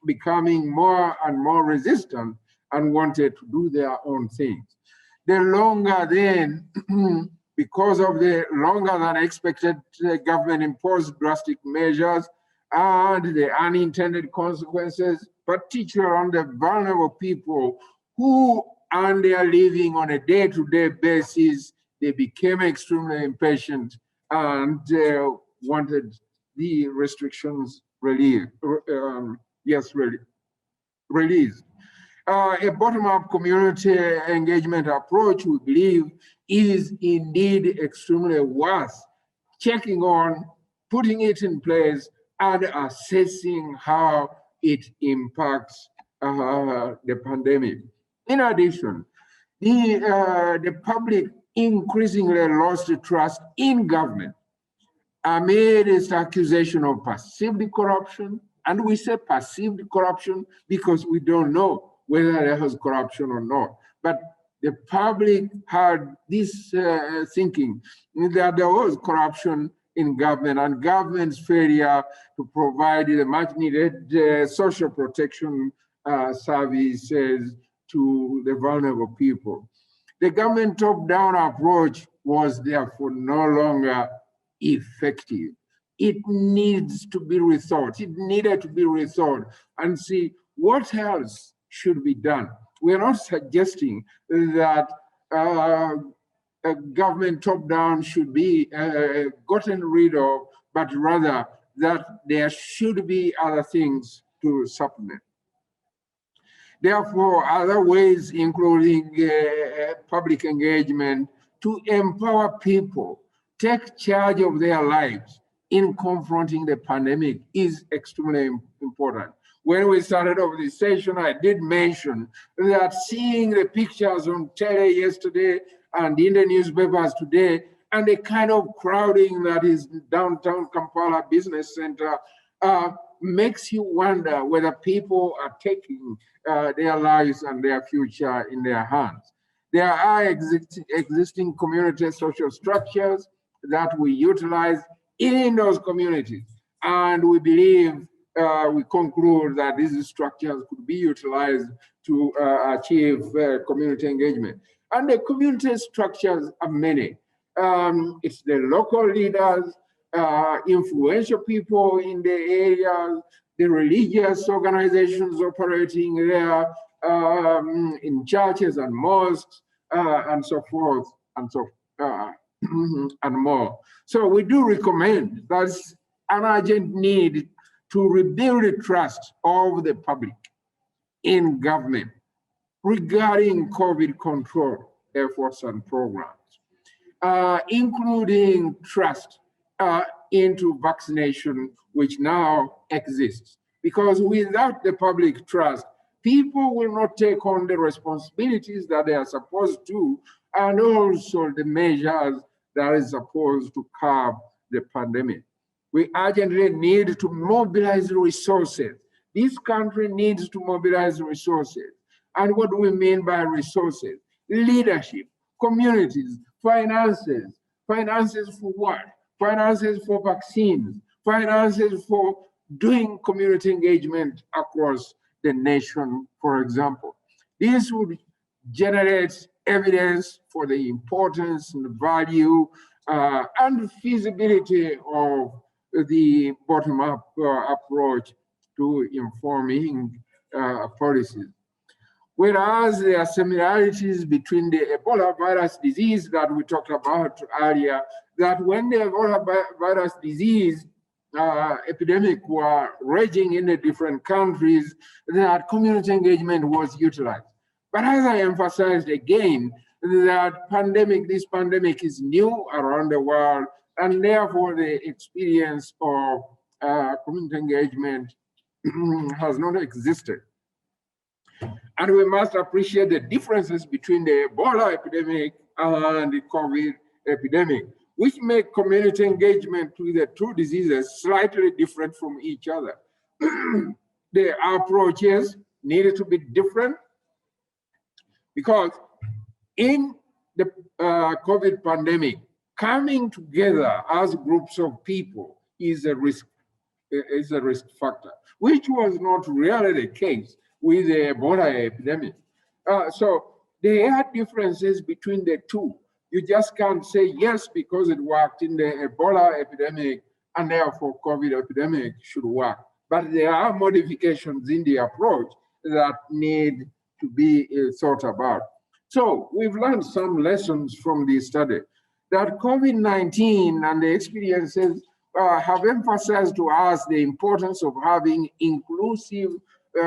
Speaker 3: becoming more and more resistant and wanted to do their own things. The longer then, because of the longer than expected government imposed drastic measures and the unintended consequences, particularly on the vulnerable people who earn their living on a day-to-day basis, they became extremely impatient and wanted the restrictions released. A bottom-up community engagement approach, we believe, is indeed extremely worth checking on, putting it in place, and assessing how it impacts the pandemic. In addition, the public increasingly lost trust in government amid its accusation of perceived corruption. And we say perceived corruption because we don't know whether there was corruption or not. But the public had this thinking that there was corruption in government and government's failure to provide the much needed social protection services to the vulnerable people. The government top-down approach was therefore no longer effective. It needs to be rethought. It needed to be rethought and see what else should be done. We're not suggesting that a government top-down should be gotten rid of, but rather that there should be other things to supplement. Therefore, other ways, including public engagement, to empower people take charge of their lives in confronting the pandemic is extremely important. When we started off this session, I did mention that seeing the pictures on tele yesterday and in the newspapers today, and the kind of crowding that is downtown Kampala Business Center makes you wonder whether people are taking their lives and their future in their hands. There are existing community social structures that we utilize in those communities, and we believe we conclude that these structures could be utilized to achieve community engagement. And the community structures are many. It's the local leaders, influential people in the area, the religious organizations operating there, in churches and mosques, and so forth, and so and more. So we do recommend there's an urgent need to rebuild the trust of the public in government regarding COVID control efforts and programs, including trust into vaccination, which now exists. Because without the public trust, people will not take on the responsibilities that they are supposed to, and also the measures that is supposed to curb the pandemic. We urgently need to mobilize resources. This country needs to mobilize resources. And what do we mean by resources? Leadership, communities, finances. Finances for what? Finances for vaccines, finances for doing community engagement across the nation, for example. This would generate evidence for the importance and the value and feasibility of the bottom-up approach to informing policies. Whereas there are similarities between the Ebola virus disease that we talked about earlier, that when the Ebola virus disease epidemic were raging in the different countries, that community engagement was utilized. But as I emphasized again, that this pandemic is new around the world, and therefore the experience of community engagement has not existed. And we must appreciate the differences between the Ebola epidemic and the COVID epidemic, which make community engagement with the two diseases slightly different from each other. The approaches needed to be different because in the COVID pandemic, coming together as groups of people is a risk factor, which was not really the case with the Ebola epidemic. So there are differences between the two. You just can't say yes because it worked in the Ebola epidemic and therefore COVID epidemic should work. But there are modifications in the approach that need to be thought about. So we've learned some lessons from this study that COVID-19 and the experiences have emphasized to us the importance of having inclusive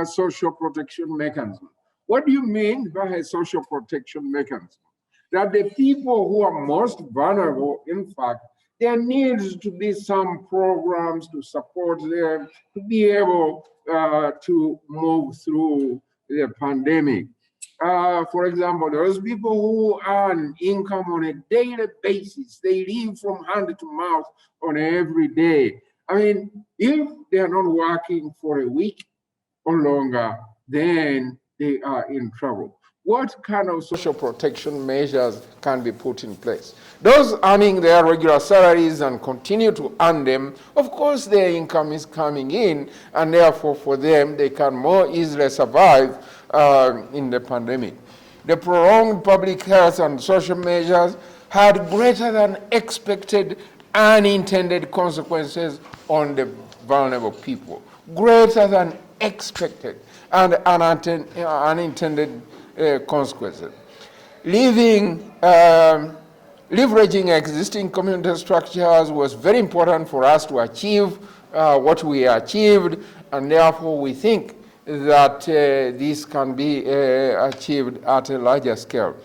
Speaker 3: social protection mechanism. What do you mean by a social protection mechanism? That the people who are most vulnerable, in fact, there needs to be some programs to support them to be able to move through the pandemic. For example, those people who earn income on a daily basis, they live from hand to mouth on every day. I mean, if they are not working for a week or longer, then they are in trouble. What kind of social protection measures can be put in place? Those earning their regular salaries and continue to earn them, of course their income is coming in, and therefore for them, they can more easily survive in the pandemic. The prolonged public health and social measures had greater than expected unintended consequences on the vulnerable people. Greater than expected and unintended consequences. Leveraging existing community structures was very important for us to achieve what we achieved, and therefore we think that this can be achieved at a larger scale.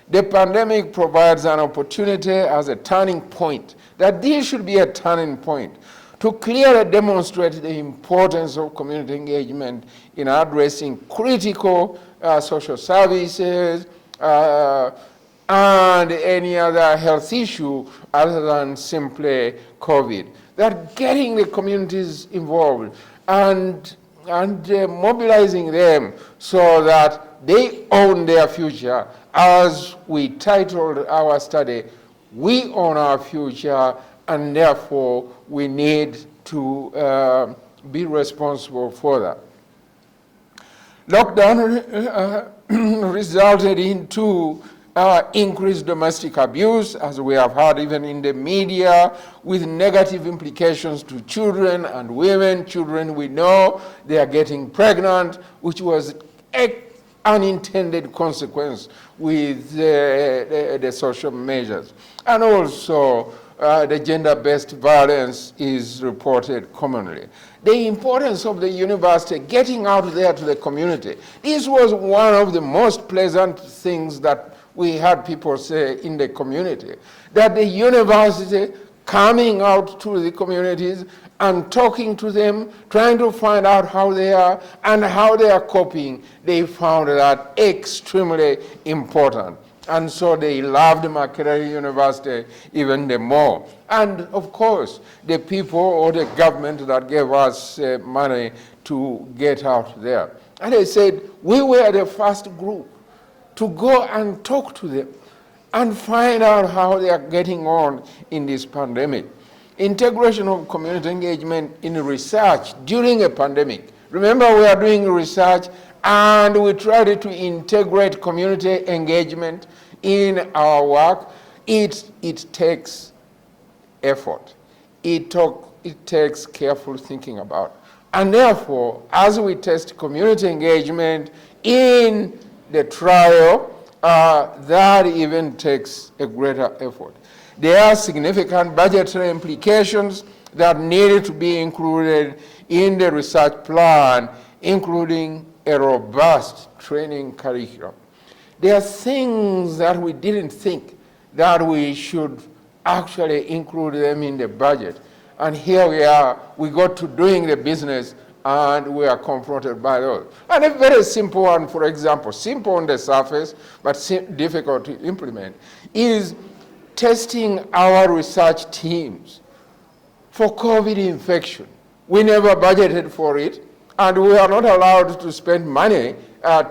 Speaker 3: The pandemic provides an opportunity as a turning point, that this should be a turning point to clearly demonstrate the importance of community engagement in addressing critical social services and any other health issue other than simply COVID. That getting the communities involved and mobilizing them so that they own their future. As we titled our study, we own our future, and therefore we need to be responsible for that. Lockdown resulted into increased domestic abuse, as we have heard even in the media, with negative implications to children and women. Children, we know they are getting pregnant, which was an unintended consequence with the social measures. And also, the gender-based violence is reported commonly. The importance of the university getting out there to the community. This was one of the most pleasant things that we had people say in the community, that the university coming out to the communities and talking to them, trying to find out how they are and how they are coping, they found that extremely important. And so they loved Makerere University even the more. And of course, the people or the government that gave us money to get out there. And they said, we were the first group to go and talk to them and find out how they are getting on in this pandemic. Integration of community engagement in research during a pandemic. Remember, we are doing research and we tried to integrate community engagement in our work. It takes effort. It takes careful thinking about. And therefore, as we test community engagement in the trial, that even takes a greater effort. There are significant budgetary implications that needed to be included in the research plan, including a robust training curriculum. There are things that we didn't think that we should actually include them in the budget. And here we are, we got to doing the business and we are confronted by those. And a very simple one, for example, simple on the surface, but difficult to implement, is testing our research teams for COVID infection. We never budgeted for it, and we are not allowed to spend money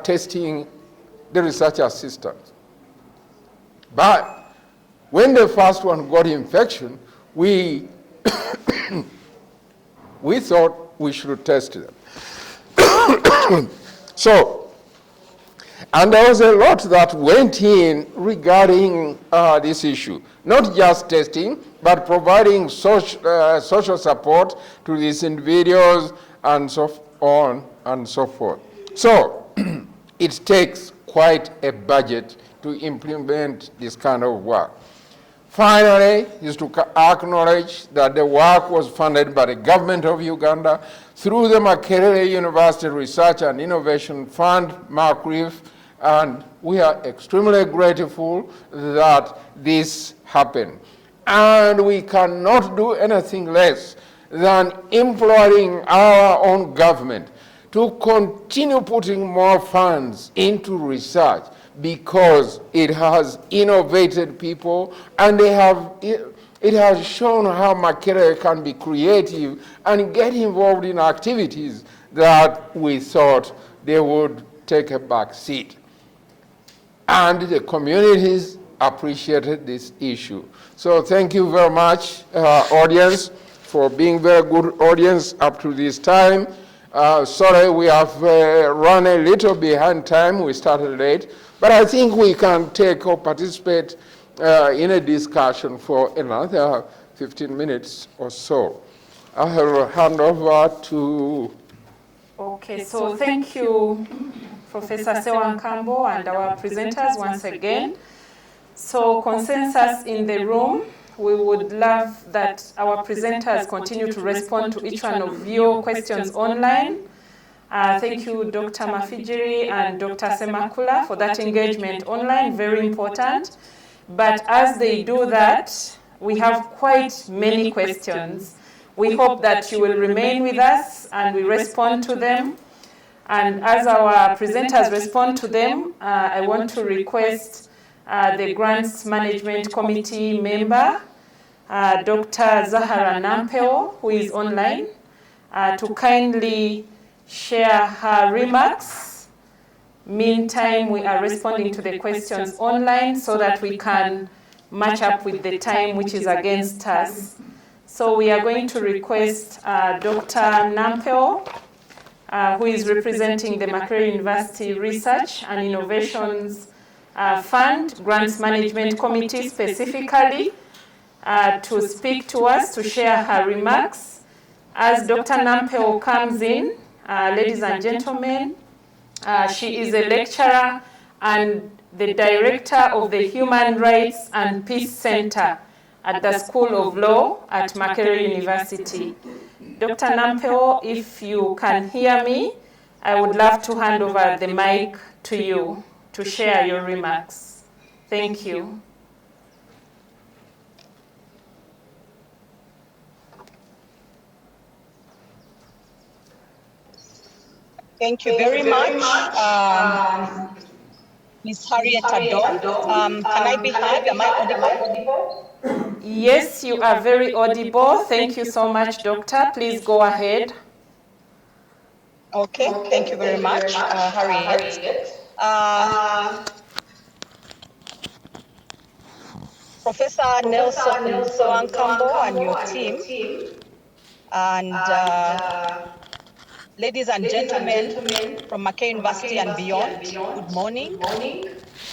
Speaker 3: testing the research assistants. But when the first one got infection, we thought we should test them. So, and there was a lot that went in regarding this issue. Not just testing, but providing social support to these individuals and so on and so forth. So, it takes quite a budget to implement this kind of work. Finally, is to acknowledge that the work was funded by the government of Uganda through the Makerere University Research and Innovation Fund, Mak-RIF, and we are extremely grateful that this happened. And we cannot do anything less than imploring our own government to continue putting more funds into research, because it has innovated people and it has shown how Makerere can be creative and get involved in activities that we thought they would take a back seat. And the communities appreciated this issue. So thank you very much, audience, for being very good audience up to this time. Sorry, we have run a little behind time. We started late. But I think we can take or participate in a discussion for another 15 minutes or so. I'll hand over to...
Speaker 1: Okay, so thank you, Professor Sewankambo and our presenters once again. So consensus in the room, we would love that our presenters continue to respond to each one of your questions online. Thank you, Dr. Mafijiri and Dr. Semakula, for that engagement online, very important. But as they do that, we have quite many questions. We hope that you will remain with us and we respond to them. And as our presenters respond to them, I want to request the Grants Management Committee member, Dr. Zahara Nampeo, who is online, to kindly share her remarks. Meantime, we are responding to the questions online so that we can match up with the time which is against us. So we are going to request Dr. Nampeo, who is representing the Mak-RIF University Research and Innovations Fund, Grants Management Committee specifically, to speak to us, to share her remarks. As Dr. Nampeo comes in, ladies and gentlemen, she is a lecturer and the director of the Human Rights and Peace Center at the School of Law at Mak-RIF University. Dr. Nampeo, if you can hear me, I would love to hand over the mic to you to share your remarks. Thank you.
Speaker 9: Thank you very much, Ms. Harriet Adol. Can I be heard? Am I audible?
Speaker 1: Yes, you are very audible. Thank you so much, Doctor. Please go ahead.
Speaker 9: Okay, thank you very much, Harriet. Professor Nelson Soankambo and your team, and ladies and gentlemen from Mak-RIF University and beyond, good morning.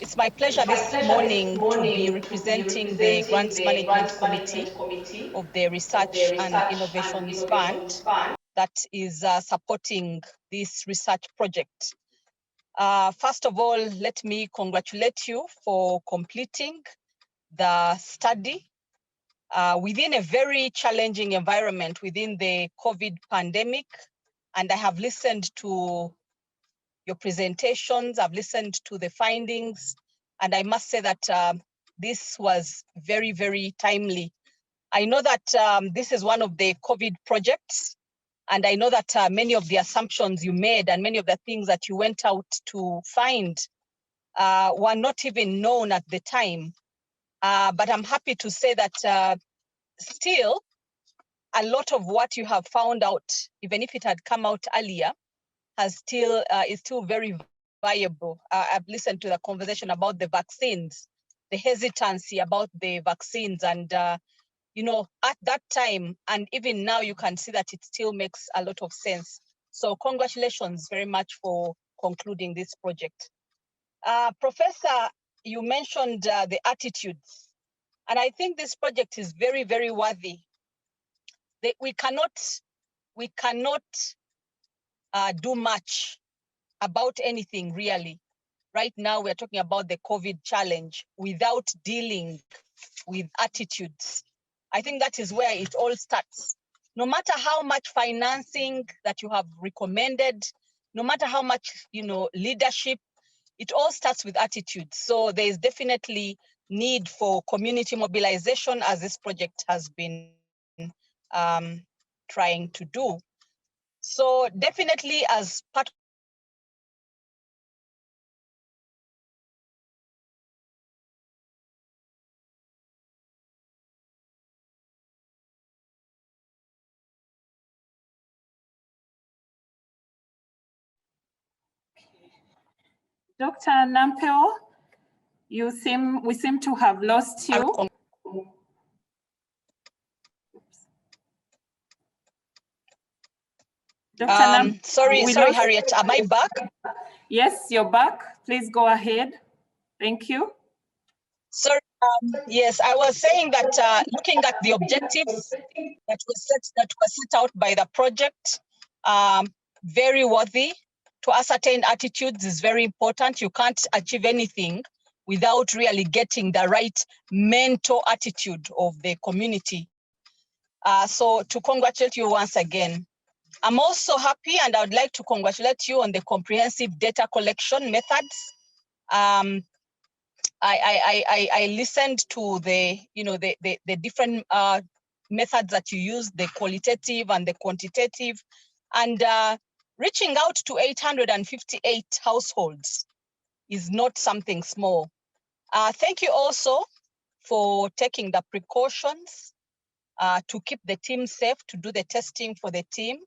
Speaker 9: It's my pleasure this morning to be representing the Grants Management Committee of the Research and Innovations Fund that is supporting this research project. First of all, let me congratulate you for completing the study within a very challenging environment within the COVID pandemic. And I have listened to your presentations, I've listened to the findings, and I must say that this was very, very timely. I know that this is one of the COVID projects, and I know that many of the assumptions you made and many of the things that you went out to find were not even known at the time. But I'm happy to say that still, a lot of what you have found out, even if it had come out earlier, is still very viable. I've listened to the conversation about the vaccines, the hesitancy about the vaccines, and you know, at that time, and even now, you can see that it still makes a lot of sense. So congratulations very much for concluding this project. Professor, you mentioned the attitudes, and I think this project is very, very worthy. We cannot do much about anything really. Right now, we're talking about the COVID challenge without dealing with attitudes. I think that is where it all starts. No matter how much financing that you have recommended, no matter how much, you know, leadership, it all starts with attitudes. So there is definitely need for community mobilization, as this project has been trying to do. So definitely, as part
Speaker 1: Dr. Nampeo, we seem to have lost you.
Speaker 9: sorry, Harriet, am I back?
Speaker 1: Yes, you're back. Please go ahead. Thank you.
Speaker 9: Sorry, yes, I was saying that looking at the objectives that were set out by the project, very worthy. To ascertain attitudes is very important. You can't achieve anything without really getting the right mental attitude of the community. So to congratulate you once again. I'm also happy, and I would like to congratulate you on the comprehensive data collection methods. I listened to the different methods that you use, the qualitative and the quantitative, and reaching out to 858 households is not something small. Thank you also for taking the precautions to keep the team safe, to do the testing for the team.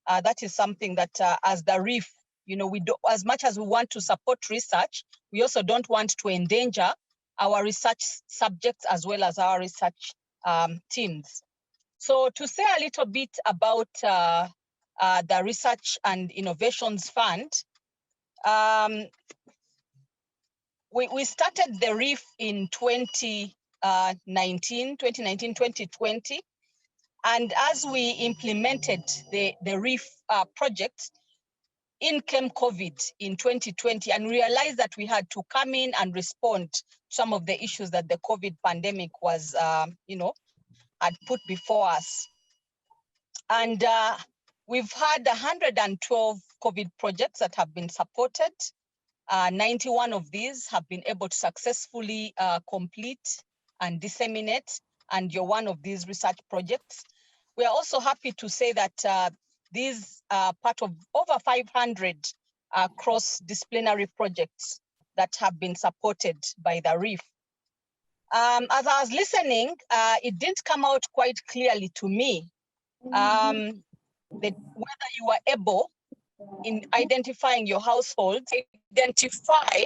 Speaker 9: That is something that as the RIF, we do, as much as we want to support research, we also don't want to endanger our research subjects as well as our research teams. So to say a little bit about the Research and Innovations Fund, we started the RIF in 2019, 2020. And as we implemented the RIF project, in came COVID in 2020 and realized that we had to come in and respond to some of the issues that the COVID pandemic was, had put before us. And we've had 112 COVID projects that have been supported. 91 of these have been able to successfully complete and disseminate, and you're one of these research projects. We are also happy to say that these are part of over 500 cross-disciplinary projects that have been supported by the RIF. As I was listening, it didn't come out quite clearly to me that whether you are able, in identifying your household, identify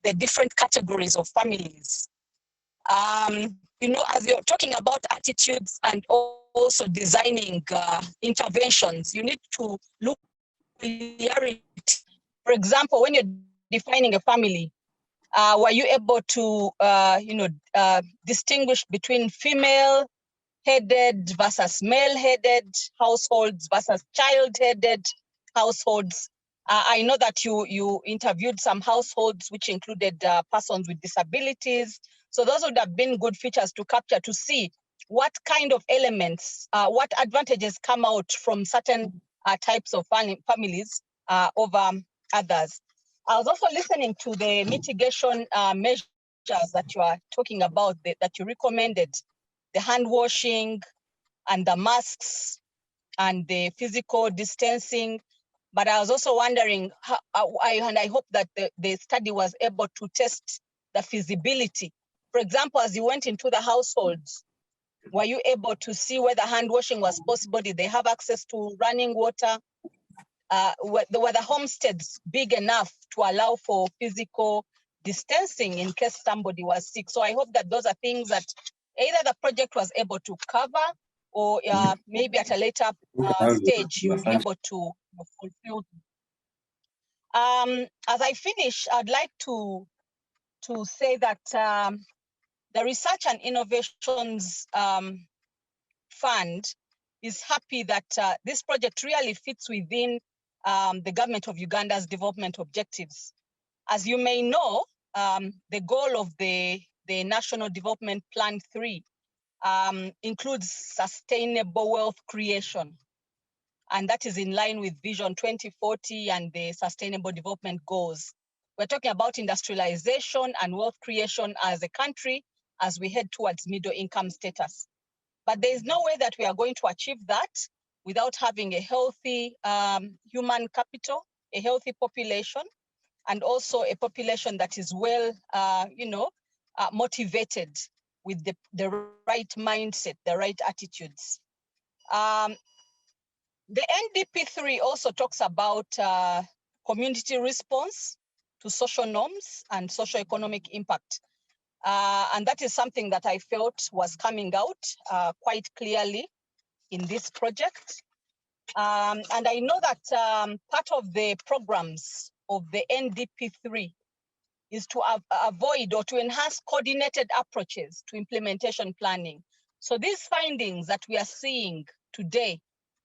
Speaker 9: the different categories of families. As you're talking about attitudes and also designing interventions, you need to look at clarity. For example, when you're defining a family, were you able to, distinguish between female-headed versus male-headed households versus child-headed households? I know that you interviewed some households which included persons with disabilities. So those would have been good features to capture to see what kind of elements, what advantages come out from certain types of families over others. I was also listening to the mitigation measures that you are talking about, that you recommended, the hand washing and the masks and the physical distancing. But I was also wondering, and I hope that the study was able to test the feasibility. For example, as you went into the households, were you able to see whether hand washing was possible? Did they have access to running water? Were the homesteads big enough to allow for physical distancing in case somebody was sick? So I hope that those are things that either the project was able to cover, or maybe at a later stage you'll be able to fulfill. As I finish, I'd like to say that the Research and Innovations Fund is happy that this project really fits within the government of Uganda's development objectives. As you may know, the goal of the National Development Plan 3 includes sustainable wealth creation. And that is in line with Vision 2040 and the Sustainable Development Goals. We're talking about industrialization and wealth creation as a country as we head towards middle income status. But there is no way that we are going to achieve that without having a healthy human capital, a healthy population, and also a population that is well, motivated with the right mindset, the right attitudes. The NDP3 also talks about community response to social norms and socioeconomic impact. And that is something that I felt was coming out quite clearly in this project. And I know that part of the programs of the NDP3 is to avoid or to enhance coordinated approaches to implementation planning. So these findings that we are seeing today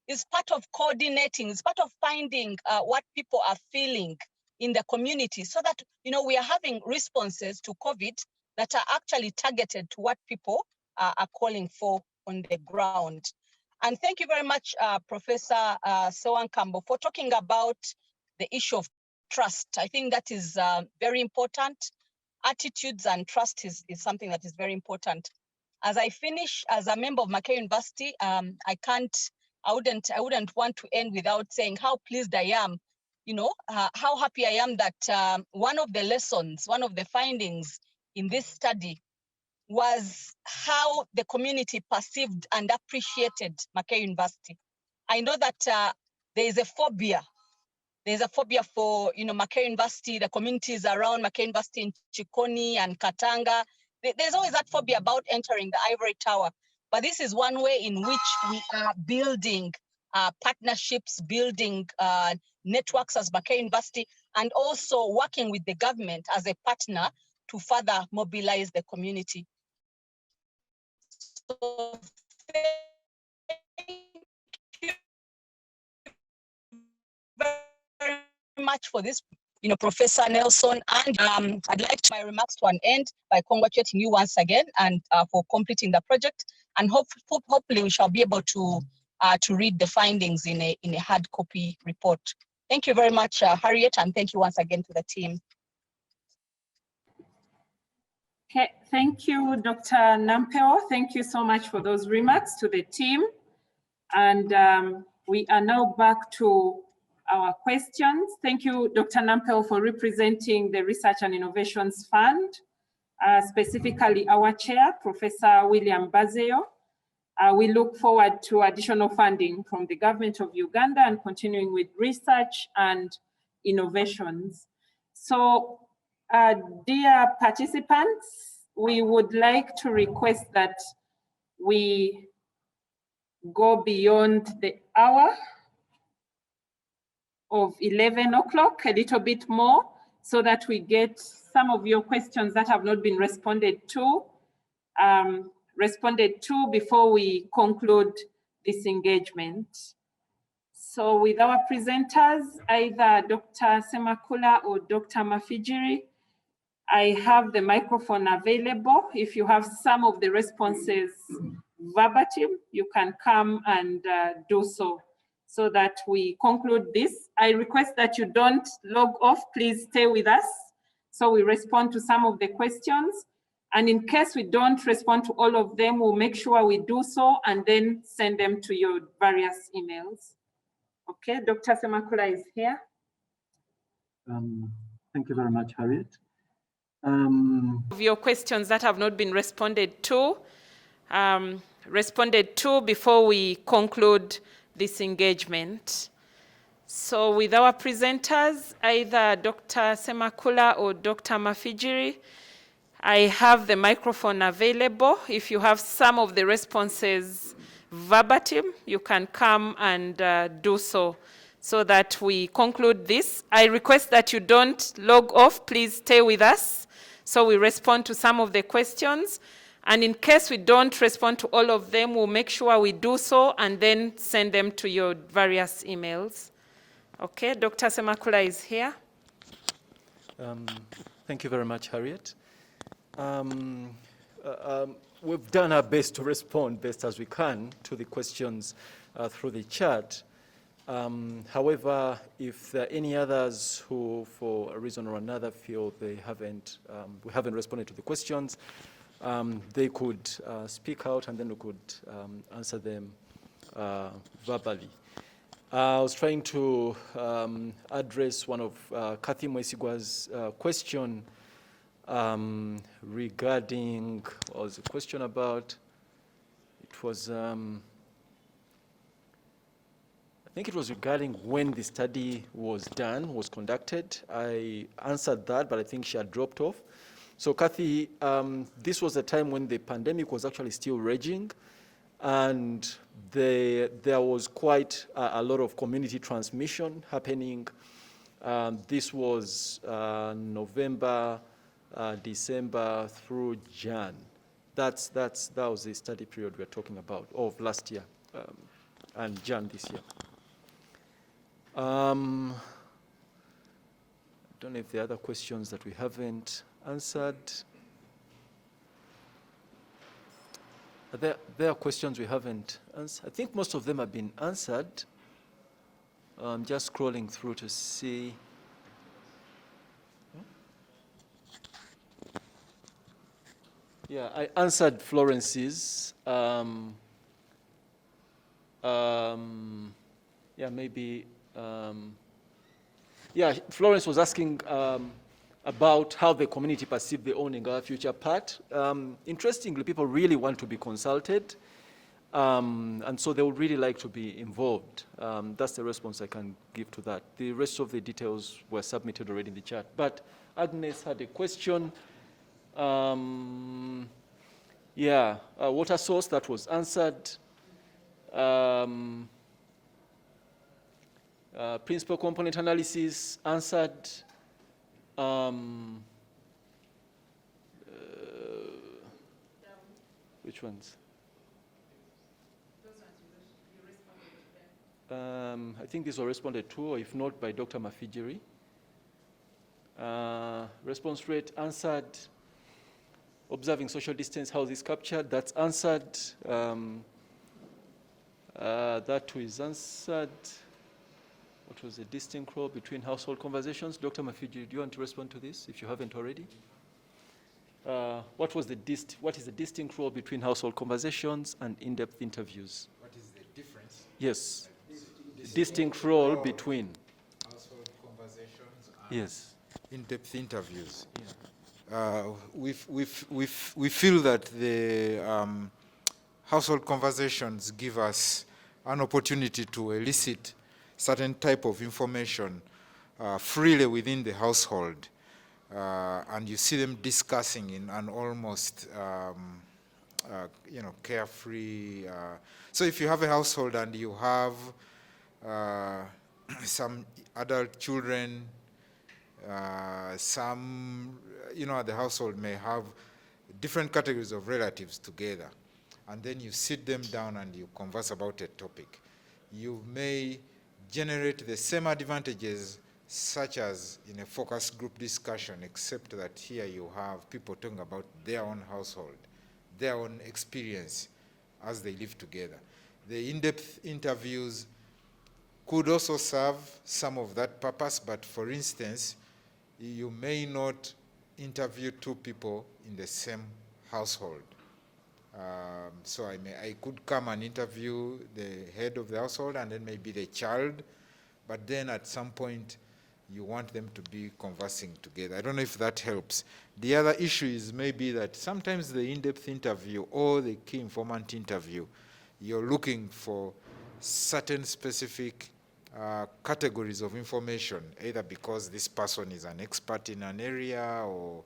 Speaker 9: is part of coordinating, it's part of finding what people are feeling in the community, so that we are having responses to COVID that are actually targeted to what people are calling for on the ground. And thank you very much, Professor Sewan Kambo, for talking about the issue of trust. I think that is very important. Attitudes and trust is something that is very important. As I finish, as a member of Mackay University, I wouldn't want to end without saying how pleased I am, how happy I am that one of the lessons, one of the findings in this study was how the community perceived and appreciated Mackay University. I know that there is a phobia. There's a phobia for, Mackay University, the communities around Mackay University in Chikoni and Katanga. There's always that phobia about entering the ivory tower. But this is one way in which we are building partnerships, building networks as Mackay University, and also working with the government as a partner to further mobilize the community. So thank you very much for this, Professor Nelson. And I'd like my remarks to an end by congratulating you once again and for completing the project. And hopefully we shall be able to read the findings in a hard copy report. Thank you very much, Harriet, and thank you once again to the team.
Speaker 1: Okay, thank you, Dr. Nampeo. Thank you so much for those remarks to the team. And we are now back to our questions. Thank you, Dr. Nampeo, for representing the Research and Innovations Fund, specifically our chair, Professor William Bazeyo. We look forward to additional funding from the government of Uganda and continuing with research and innovations. So, dear participants, we would like to request that we go beyond the hour of 11 o'clock, a little bit more, so that we get some of your questions that have not been responded to before we conclude this engagement. So with our presenters, either Dr. Semakula or Dr. Mafijiri, I have the microphone available. If you have some of the responses verbatim, you can come and do so that we conclude this. I request that you don't log off, please stay with us so we respond to some of the questions. And in case we don't respond to all of them, we'll make sure we do so and then send them to your various emails. Okay, Dr. Semakula is here.
Speaker 10: Thank you very much, Harriet.
Speaker 1: Of your questions that have not been responded to before we conclude this engagement. So with our presenters, either Dr. Semakula or Dr. Mafijiri, I have the microphone available. If you have some of the responses verbatim, you can come and do so that we conclude this. I request that you don't log off, please stay with us so we respond to some of the questions. And in case we don't respond to all of them, we'll make sure we do so and then send them to your various emails. Okay, Dr. Semakula is here.
Speaker 6: Thank you very much, Harriet. We've done our best to respond best as we can to the questions through the chat. However, if there are any others who, for a reason or another, feel they haven't, we haven't responded to the questions, they could speak out and then we could answer them verbally. I was trying to address one of Kathy Mwesigwa's question regarding, what was the question about? It was, I think it was regarding when the study was done, was conducted. I answered that, but I think she had dropped off. So Kathy, this was a time when the pandemic was actually still raging, and there was quite a lot of community transmission happening. This was November, December through Jan. That was the study period we're talking about of last year and Jan this year. I don't know if there are other questions that we haven't answered. There are questions we haven't answered. I think most of them have been answered. I'm just scrolling through to see. Yeah, I answered Florence's. Yeah, maybe. Yeah, Florence was asking about how the community perceive the owning our future part. Interestingly, people really want to be consulted, and so they would really like to be involved. That's the response I can give to that. The rest of the details were submitted already in the chat. But Agnes had a question. Yeah, water source, that was answered. Principal component analysis, answered. Which ones? I think these were responded to, or if not, by Dr. Mafijiri. Response rate, answered. Observing social distance, how is this captured? That's answered. That too is answered. What was the distinct role between household conversations? Dr. Mafiji, do you want to respond to this, if you haven't already? What is the distinct role between household conversations and in-depth interviews?
Speaker 7: What is the difference?
Speaker 6: Yes. Distinct role between
Speaker 7: household conversations and
Speaker 6: yes.
Speaker 7: in-depth interviews.
Speaker 6: Yeah.
Speaker 7: We feel that the household conversations give us an opportunity to elicit certain type of information freely within the household, and you see them discussing in an almost carefree. So if you have a household and you have some adult children, some, the household may have different categories of relatives together, and then you sit them down and you converse about a topic. You may generate the same advantages such as in a focus group discussion, except that here you have people talking about their own household, their own experience as they live together. The in-depth interviews could also serve some of that purpose, but for instance, you may not interview two people in the same household. So I could come and interview the head of the household and then maybe the child, but then at some point you want them to be conversing together. I don't know if that helps. The other issue is maybe that sometimes the in-depth interview or the key informant interview, you're looking for certain specific categories of information, either because this person is an expert in an area or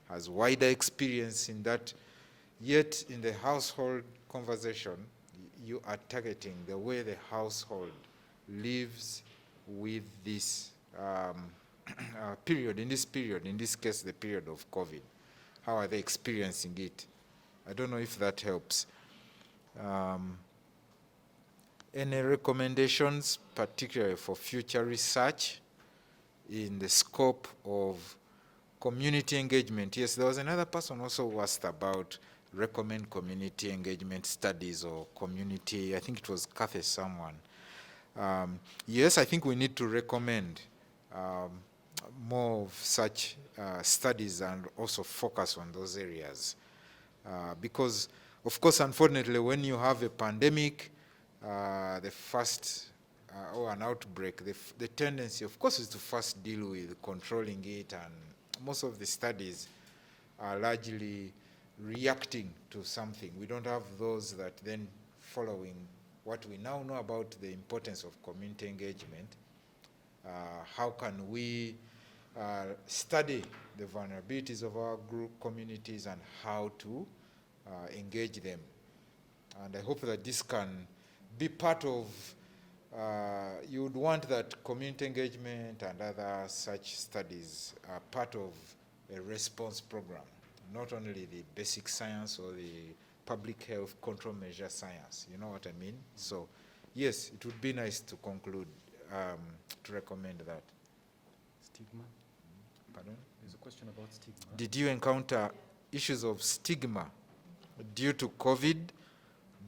Speaker 7: has wider experience in that. Yet in the household conversation, you are targeting the way the household lives with this period, in this case, the period of COVID. How are they experiencing it? I don't know if that helps. Any recommendations, particularly for future research in the scope of community engagement? Yes, there was another person also who asked about recommend community engagement studies or community, I think it was Cathy someone. Yes, I think we need to recommend more of such studies and also focus on those areas. Because, of course, unfortunately, when you have a pandemic, the first, or an outbreak, the tendency, of course, is to first deal with controlling it, and most of the studies are largely reacting to something. We don't have those that then following what we now know about the importance of community engagement. How can we study the vulnerabilities of our group communities and how to engage them? And I hope that this can be part of, you would want that community engagement and other such studies are part of a response program, not only the basic science or the public health control measure science, you know what I mean? So yes, it would be nice to conclude, to recommend that.
Speaker 6: Stigma?
Speaker 7: Pardon?
Speaker 6: There's a question about stigma.
Speaker 7: Did you encounter issues of stigma due to COVID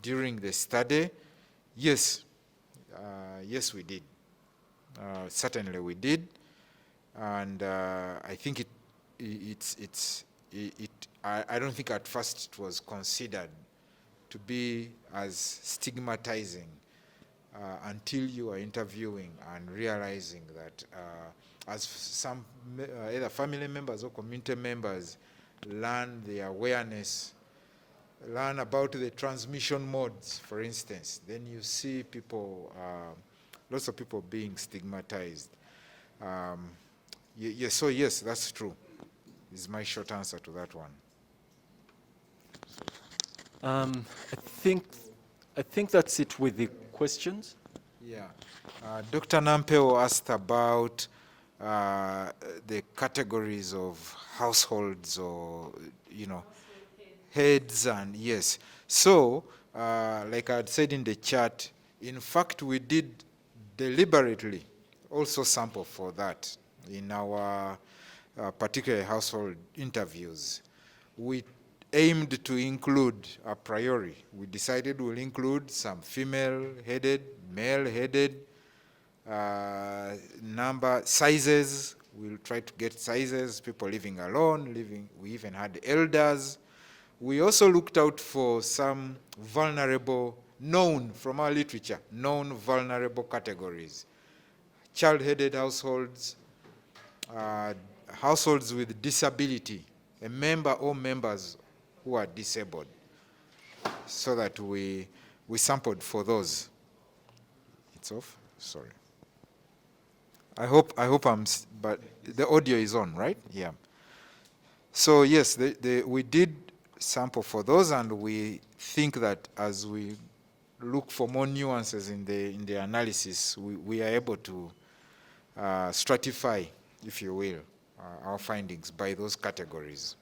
Speaker 7: during the study? Yes, yes, we did. Certainly, we did, and I think I don't think at first it was considered to be as stigmatizing until you are interviewing and realizing that as some either family members or community members learn the awareness, learn about the transmission modes, for instance, then you see people, lots of people being stigmatized. Yes, so yes, that's true, is my short answer to that one.
Speaker 6: I think that's it with the questions.
Speaker 7: Yeah. Dr. Nampeo asked about the categories of households or, heads, and yes. So, like I had said in the chat, in fact, we did deliberately also sample for that in our particular household interviews. We aimed to include a priori. We decided we'll include some female-headed, male-headed, number, sizes. We'll try to get sizes, people living alone, we even had elders. We also looked out for some vulnerable, known from our literature, known vulnerable categories. Child-headed households, households with disability, a member or members who are disabled, so that we sampled for those. It's off? Sorry. I hope but the audio is on, right? Yeah. So yes, we did sample for those, and we think that as we look for more nuances in the analysis, we are able to stratify, if you will, our findings by those categories.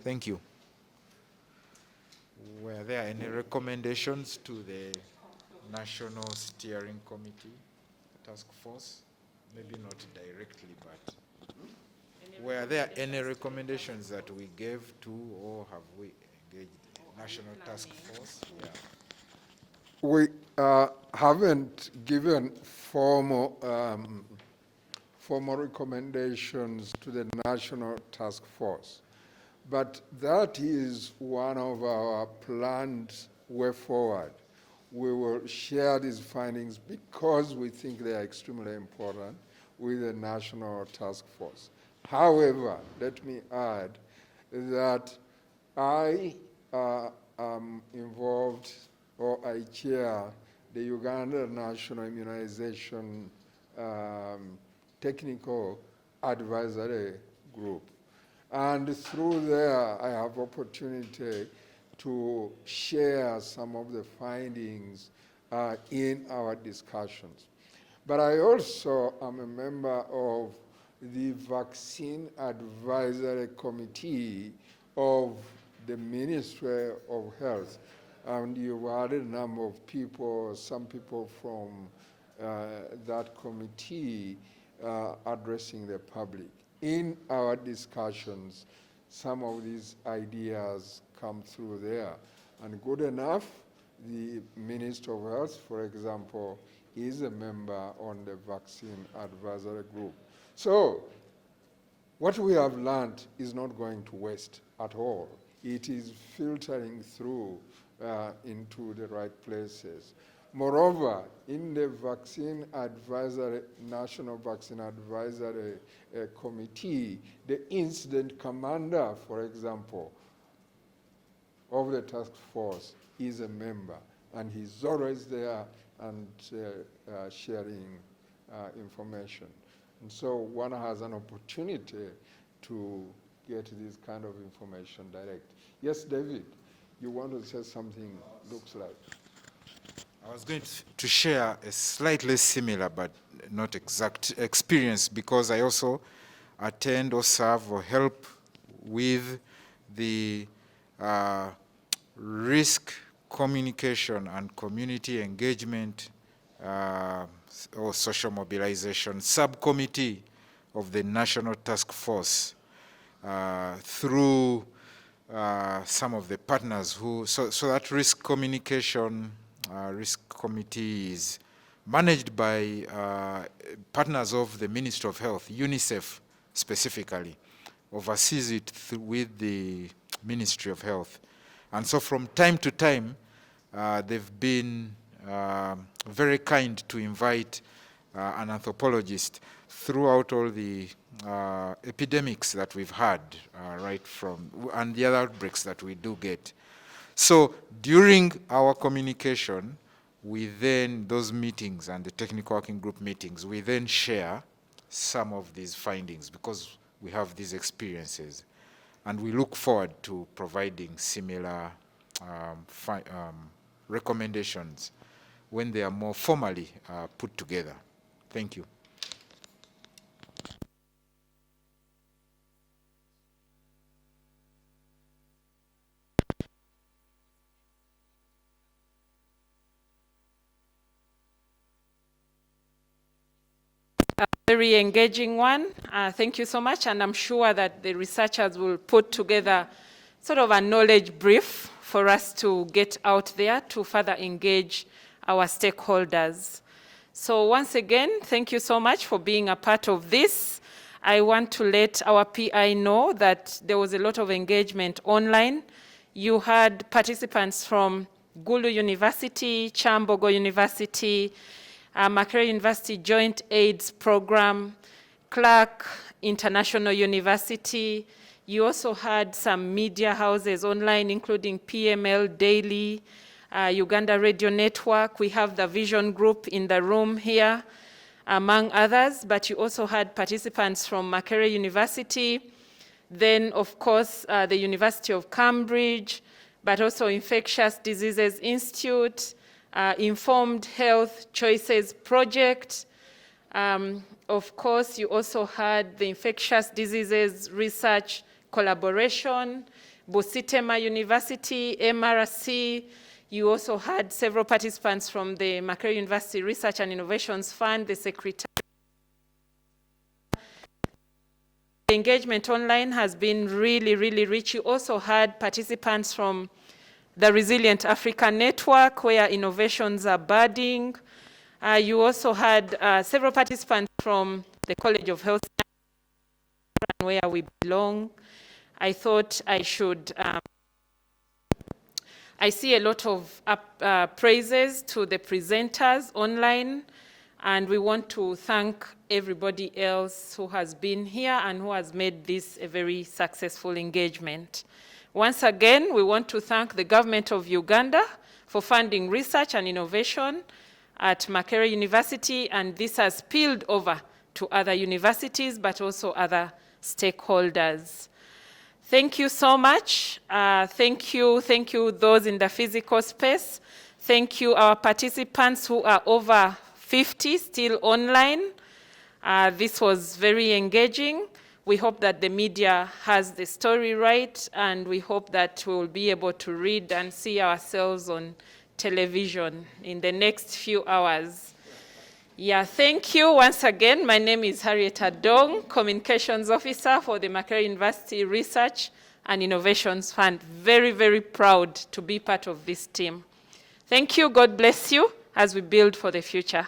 Speaker 7: Thank you. Were there any recommendations to the National Steering Committee Task Force? Maybe not directly, but were there any recommendations that we gave to, or have we engaged the National Task Force? Yeah.
Speaker 3: We haven't given formal recommendations to the National Task Force, but that is one of our planned way forward. We will share these findings because we think they are extremely important with the National Task Force. However, let me add that I am involved, or I chair, the Uganda National Immunization Technical Advisory Group. And through there, I have opportunity to share some of the findings in our discussions. But I also am a member of the Vaccine Advisory Committee of the Ministry of Health. And you've had a number of people, some people from that committee addressing the public. In our discussions, some of these ideas come through there. And good enough, the Minister of Health, for example, is a member on the Vaccine Advisory Group. So what we have learned is not going to waste at all. It is filtering through into the right places. Moreover, in the National Vaccine Advisory Committee, the incident commander, for example, of the task force is a member, and he's always there and sharing information. And so one has an opportunity to get this kind of information direct. Yes, David, you want to say something, looks like.
Speaker 7: I was going to share a slightly similar but not exact experience, because I also attend or serve or help with the risk communication and community engagement or social mobilization subcommittee of the National Task Force through some of the partners who, so that risk communication, risk committee is managed by partners of the Ministry of Health, UNICEF specifically, oversees it with the Ministry of Health. And so from time to time, they've been very kind to invite an anthropologist throughout all the epidemics that we've had, right from, and the other outbreaks that we do get. So during our communication, we then, those meetings and the technical working group meetings, we then share some of these findings because we have these experiences. And we look forward to providing similar recommendations when they are more formally put together. Thank you.
Speaker 1: A very engaging one. Thank you so much. And I'm sure that the researchers will put together sort of a knowledge brief for us to get out there to further engage our stakeholders. So once again, thank you so much for being a part of this. I want to let our PI know that there was a lot of engagement online. You had participants from Gulu University, Chambogo University, Mak-RIF University Joint AIDS Program, Clark International University. You also had some media houses online, including PML Daily, Uganda Radio Network. We have the Vision Group in the room here, among others. But you also had participants from Mak-RIF University, then, of course, the University of Cambridge, but also Infectious Diseases Institute, Informed Health Choices Project. Of course, you also had the Infectious Diseases Research Collaboration, Busitema University, MRC. You also had several participants from the Mak-RIF University Research and Innovations Fund, the Secretary. The engagement online has been really, really rich. You also had participants from the Resilient Africa Network, where innovations are budding. You also had several participants from the College of Health Sciences, where we belong. I thought I should, I see a lot of praises to the presenters online, and we want to thank everybody else who has been here and who has made this a very successful engagement. Once again, we want to thank the government of Uganda for funding research and innovation at Mak-RIF University, and this has spilled over to other universities, but also other stakeholders. Thank you so much. Thank you those in the physical space. Thank you our participants who are over 50 still online. This was very engaging. We hope that the media has the story right, and we hope that we will be able to read and see ourselves on television in the next few hours. Yeah, thank you once again. My name is Harriet Adong, Communications Officer for the Mak-RIF University Research and Innovations Fund. Very, very proud to be part of this team. Thank you. God bless you as we build for the future.